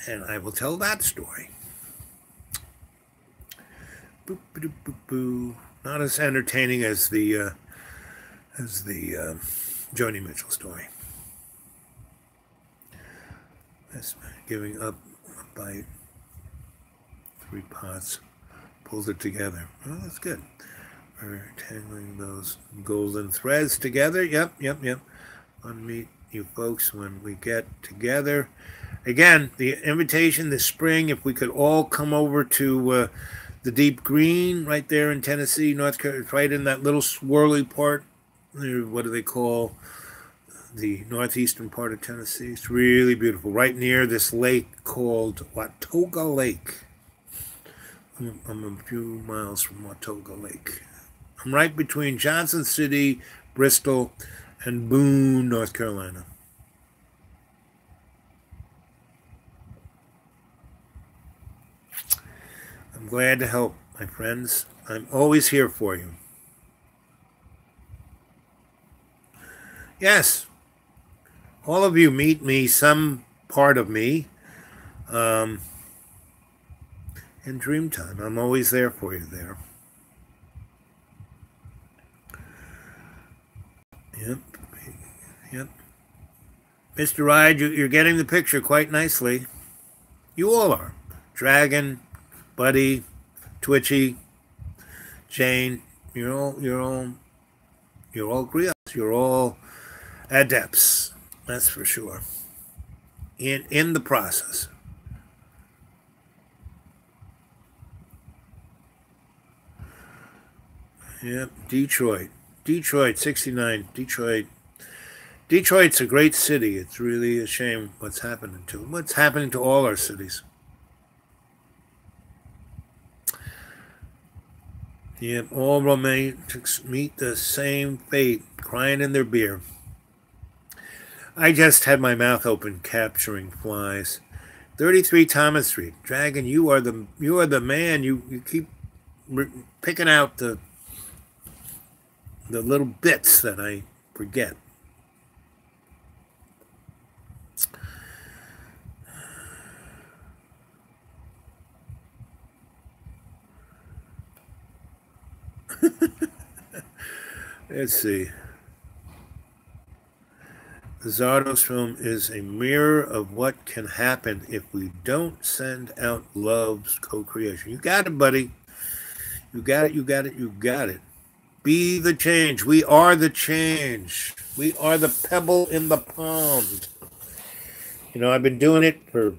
And I will tell that story. Boop, boop, boop, boop. Not as entertaining as the Joni Mitchell story. That's giving up a bite. 3 pots. Pulled it together. Well, that's good. We're tangling those golden threads together. Yep, yep, yep. I'll meet you folks when we get together. Again, the invitation this spring, if we could all come over to the Deep Green right there in Tennessee, North Carolina, right in that little swirly part. What do they call the northeastern part of Tennessee? It's really beautiful. Right near this lake called Watoga Lake. I'm a few miles from Watoga Lake. I'm right between Johnson City, Bristol, and Boone, North Carolina. I'm glad to help, my friends. I'm always here for you. Yes, all of you meet me, some part of me, in Dreamtime. I'm always there for you there. Yep, yep. Mr. Ride, you're getting the picture quite nicely. You all are. Dragon, Buddy, Twitchy, Jane. You're all griots. You're all adepts. That's for sure. In the process. Yep, Detroit. Detroit, 69. Detroit's a great city. It's really a shame what's happening to all our cities. Yep, all romantics meet the same fate, crying in their beer. I just had my mouth open capturing flies. 33 Thomas Street. Dragon, you are the man. You keep picking out the little bits that I forget. Let's see. The Zardos film is a mirror of what can happen if we don't send out love's co-creation. You got it, buddy. You got it, you got it, you got it. Be the change. We are the change. We are the pebble in the pond. You know, I've been doing it for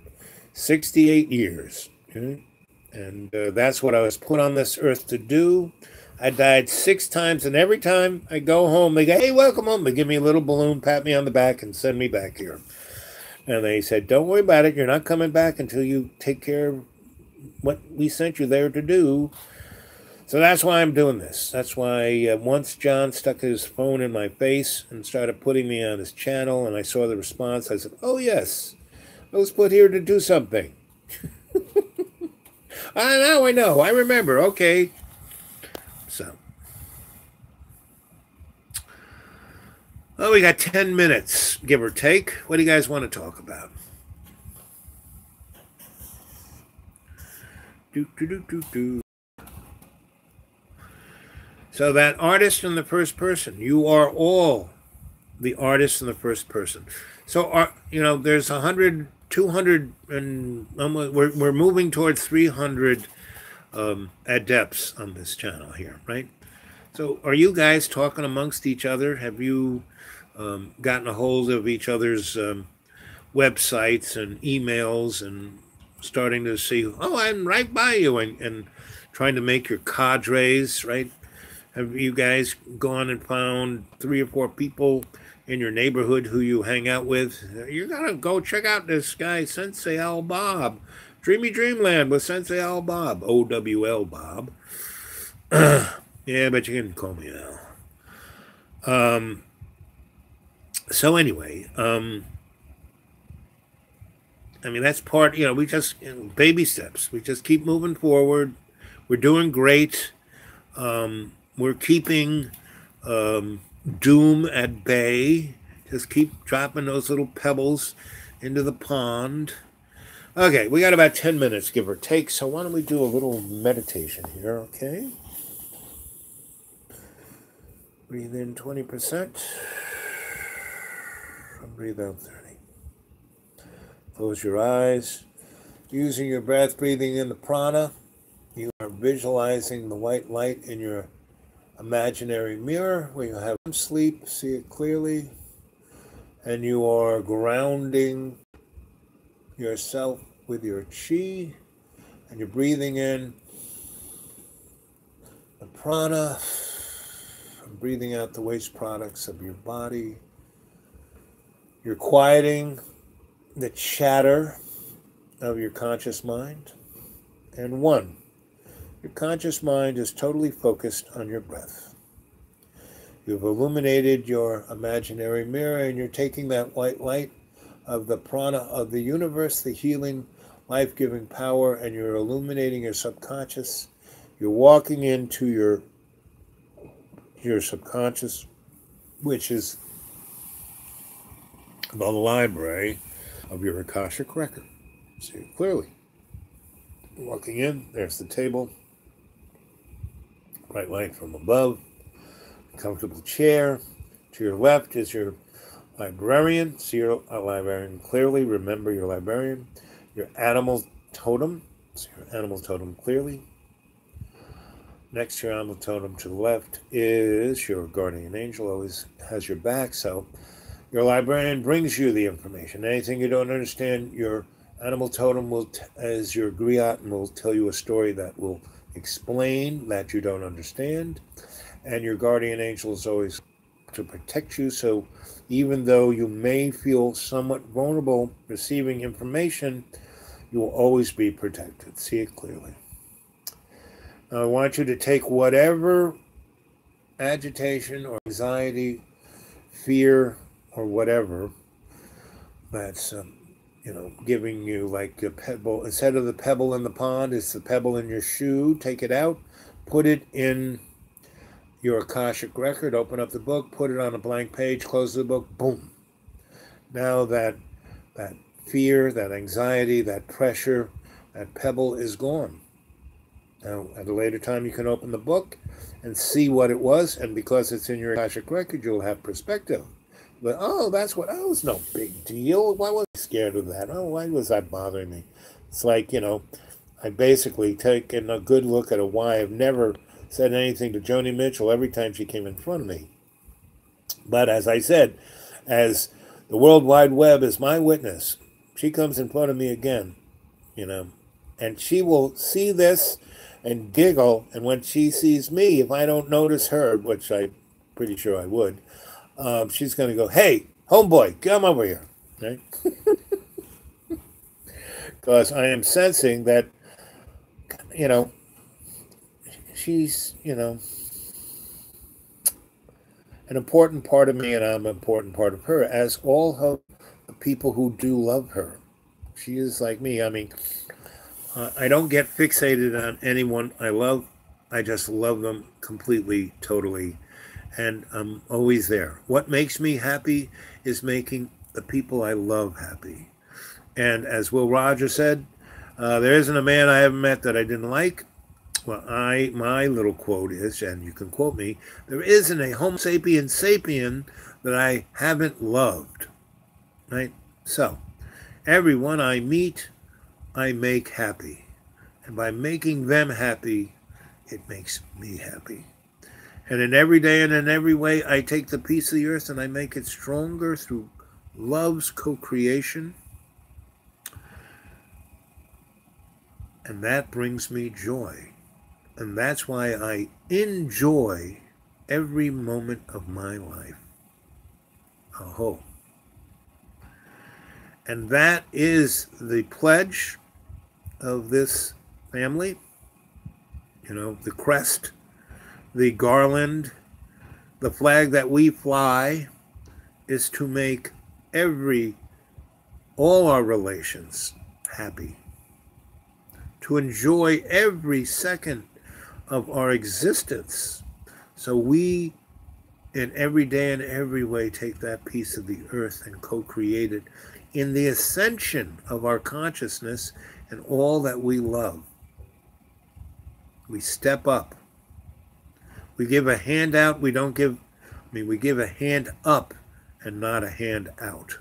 68 years. Okay? And that's what I was put on this earth to do. I died 6 times, and every time I go home, they go, hey, welcome home. They give me a little balloon, pat me on the back, and send me back here. And they said, don't worry about it. You're not coming back until you take care of what we sent you there to do. So that's why I'm doing this. That's why once John stuck his phone in my face and started putting me on his channel, and I saw the response, I said, oh, yes, I was put here to do something. Now I know. I remember. Okay. So, well, we got 10 minutes, give or take. What do you guys want to talk about? So that artist in the first person, you are all the artists in the first person. So, there's 100, 200, and almost, we're moving towards 300 adepts on this channel here, right? So are you guys talking amongst each other? Have you gotten a hold of each other's websites and emails and starting to see, oh, I'm right by you, and trying to make your cadres, right? Have you guys gone and found 3 or 4 people in your neighborhood who you hang out with? You're going to go check out this guy, Sensei Al Bob. Dreamy Dreamland with Sensei Al Bob. OWL Bob. Yeah, but you can call me Al. So anyway, that's part, we just, baby steps. We just keep moving forward. We're doing great. We're keeping doom at bay. Just keep dropping those little pebbles into the pond. Okay, we got about 10 minutes, give or take. So why don't we do a little meditation here, okay? Breathe in 20%. And breathe out 30. Close your eyes. Using your breath, breathing in the prana, you are visualizing the white light in your imaginary mirror where you have sleep, see it clearly, and you are grounding yourself with your chi, and you're breathing in the prana and breathing out the waste products of your body. You're quieting the chatter of your conscious mind. And 1, your conscious mind is totally focused on your breath. You've illuminated your imaginary mirror, and you're taking that white light of the prana of the universe, the healing, life-giving power, and you're illuminating your subconscious. You're walking into your subconscious, which is the library of your Akashic record. See it clearly. Walking in, there's the table. Bright light from above. Comfortable chair. To your left is your librarian. See your librarian clearly. Remember your librarian. Your animal totem. See your animal totem clearly. Next to your animal totem to the left is your guardian angel. Always has your back. So your librarian brings you the information. Anything you don't understand, your animal totem will, as your griot, and will tell you a story that will explain that you don't understand. And your guardian angel is always to protect you. So even though you may feel somewhat vulnerable receiving information, you will always be protected. See it clearly. Now I want you to take whatever agitation or anxiety, fear, or whatever that's giving you, like a pebble, instead of the pebble in the pond, it's the pebble in your shoe. Take it out, put it in your Akashic record, open up the book, put it on a blank page, close the book, boom. Now that fear, that anxiety, that pressure, that pebble is gone. Now, at a later time, you can open the book and see what it was, and because it's in your Akashic record, you'll have perspective. But, oh, that's what, oh, it's no big deal. Why was I scared of that? Oh, why was that bothering me? It's like, I basically taken a good look at why I've never said anything to Joni Mitchell every time she came in front of me. But as I said, as the World Wide Web is my witness, she comes in front of me again, and she will see this and giggle. And when she sees me, if I don't notice her, which I'm pretty sure I would, she's going to go, "Hey, homeboy, come over here." Right? Because I am sensing that, she's, an important part of me, and I'm an important part of her, as all of the people who do love her. She is like me. I mean, I don't get fixated on anyone I love. I just love them completely, totally, and I'm always there. What makes me happy is making the people I love happy. And as Will Rogers said, there isn't a man I ever met that I didn't like. Well, my little quote is, and you can quote me, there isn't a Homo sapien sapien that I haven't loved. Right? So, everyone I meet, I make happy. And by making them happy, it makes me happy. And in every day and in every way, I take the piece of the earth and I make it stronger through love's co-creation. And that brings me joy. And that's why I enjoy every moment of my life. Aho. And that is the pledge of this family. The crest, the garland, the flag that we fly is to make all our relations happy. To enjoy every second of our existence. So we, in every day and every way, take that piece of the earth and co-create it in the ascension of our consciousness and all that we love. We step up. We give a hand out. We give a hand up and not a hand out.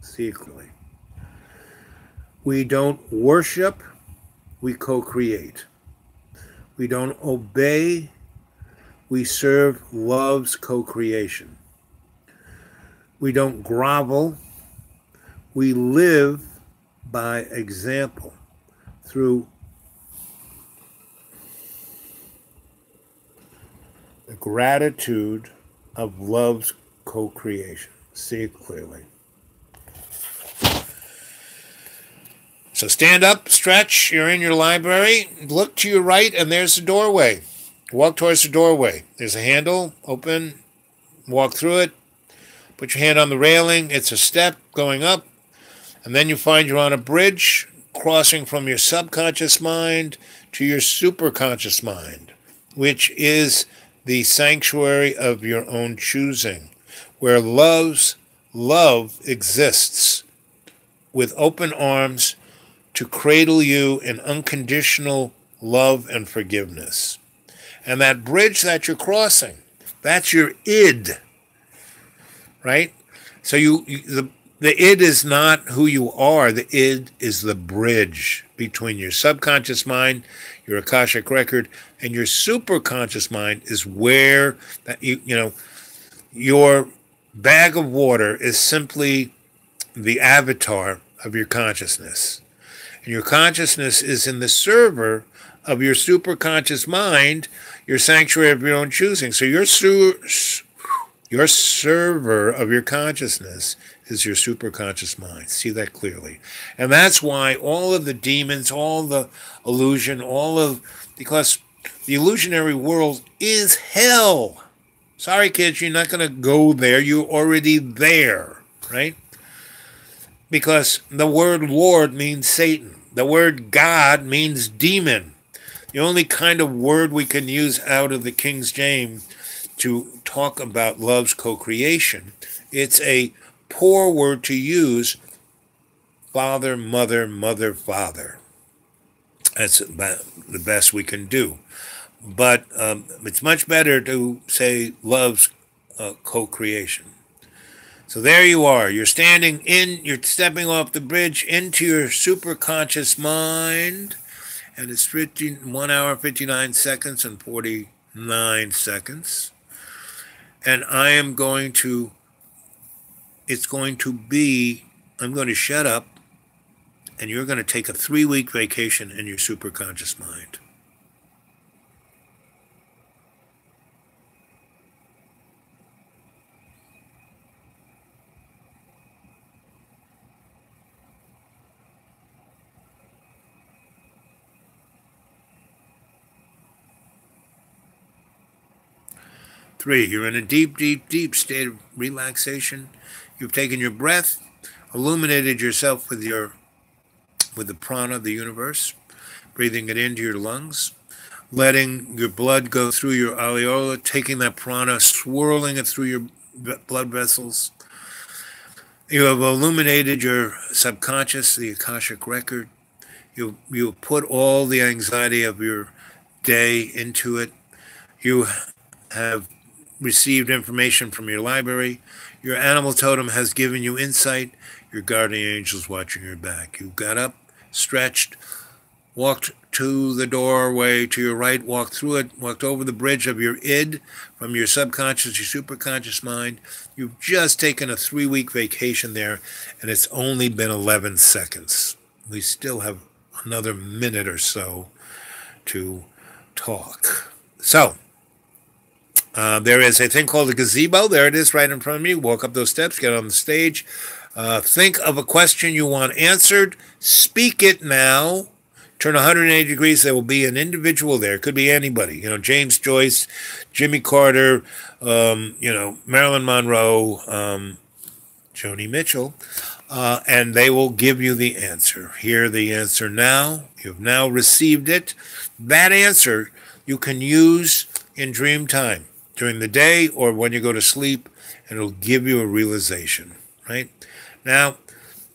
See it clearly. We don't worship. We co-create. We don't obey, we serve love's co-creation. We don't grovel, we live by example through the gratitude of love's co-creation. See it clearly. So stand up, stretch, you're in your library, look to your right, and there's the doorway. Walk towards the doorway. There's a handle, open, walk through it, put your hand on the railing, it's a step going up, and then you find you're on a bridge, crossing from your subconscious mind to your superconscious mind, which is the sanctuary of your own choosing, where love exists with open arms to cradle you in unconditional love and forgiveness. And that bridge that you're crossing, that's your id, right? So the id is not who you are. The id is the bridge between your subconscious mind, your Akashic record, and your superconscious mind is where that your bag of water is simply the avatar of your consciousness. And your consciousness is in the server of your superconscious mind, your sanctuary of your own choosing. So your server of your consciousness is your superconscious mind. See that clearly. And that's why all of the demons, all the illusion, because the illusionary world is hell. Sorry, kids, you're not going to go there. You're already there, right? Because the word Lord means Satan. The word God means demon. The only kind of word we can use out of the King James to talk about love's co-creation, it's a poor word to use, father, mother, mother, father. That's about the best we can do. But it's much better to say love's co-creation. So there you are. You're standing in, you're stepping off the bridge into your superconscious mind, and it's 1 hour, 59 seconds, and 49 seconds. And I am going to, it's going to be, I'm going to shut up, and you're going to take a 3-week vacation in your superconscious mind. Three, you're in a deep, deep, deep state of relaxation. You've taken your breath, illuminated yourself with the prana of the universe, breathing it into your lungs, letting your blood go through your alveola, taking that prana, swirling it through your blood vessels. You have illuminated your subconscious, the Akashic record. You put all the anxiety of your day into it. You have received information from your library. Your animal totem has given you insight. Your guardian angel's watching your back. You got up, stretched, walked to the doorway to your right, walked through it, walked over the bridge of your id from your subconscious, your superconscious mind. You've just taken a 3-week vacation there, and it's only been 11 seconds. We still have another minute or so to talk. So, there is a thing called a gazebo. There it is right in front of me. Walk up those steps, get on the stage. Think of a question you want answered. Speak it now. Turn 180 degrees. There will be an individual there. It could be anybody. James Joyce, Jimmy Carter, Marilyn Monroe, Joni Mitchell. And they will give you the answer. Hear the answer now. You've now received it. That answer you can use in dream time, during the day or when you go to sleep, and it'll give you a realization, right? Now,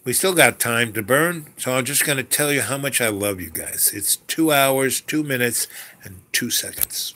we still got time to burn, so I'm just going to tell you how much I love you guys. It's 2 hours, 2 minutes, and 2 seconds.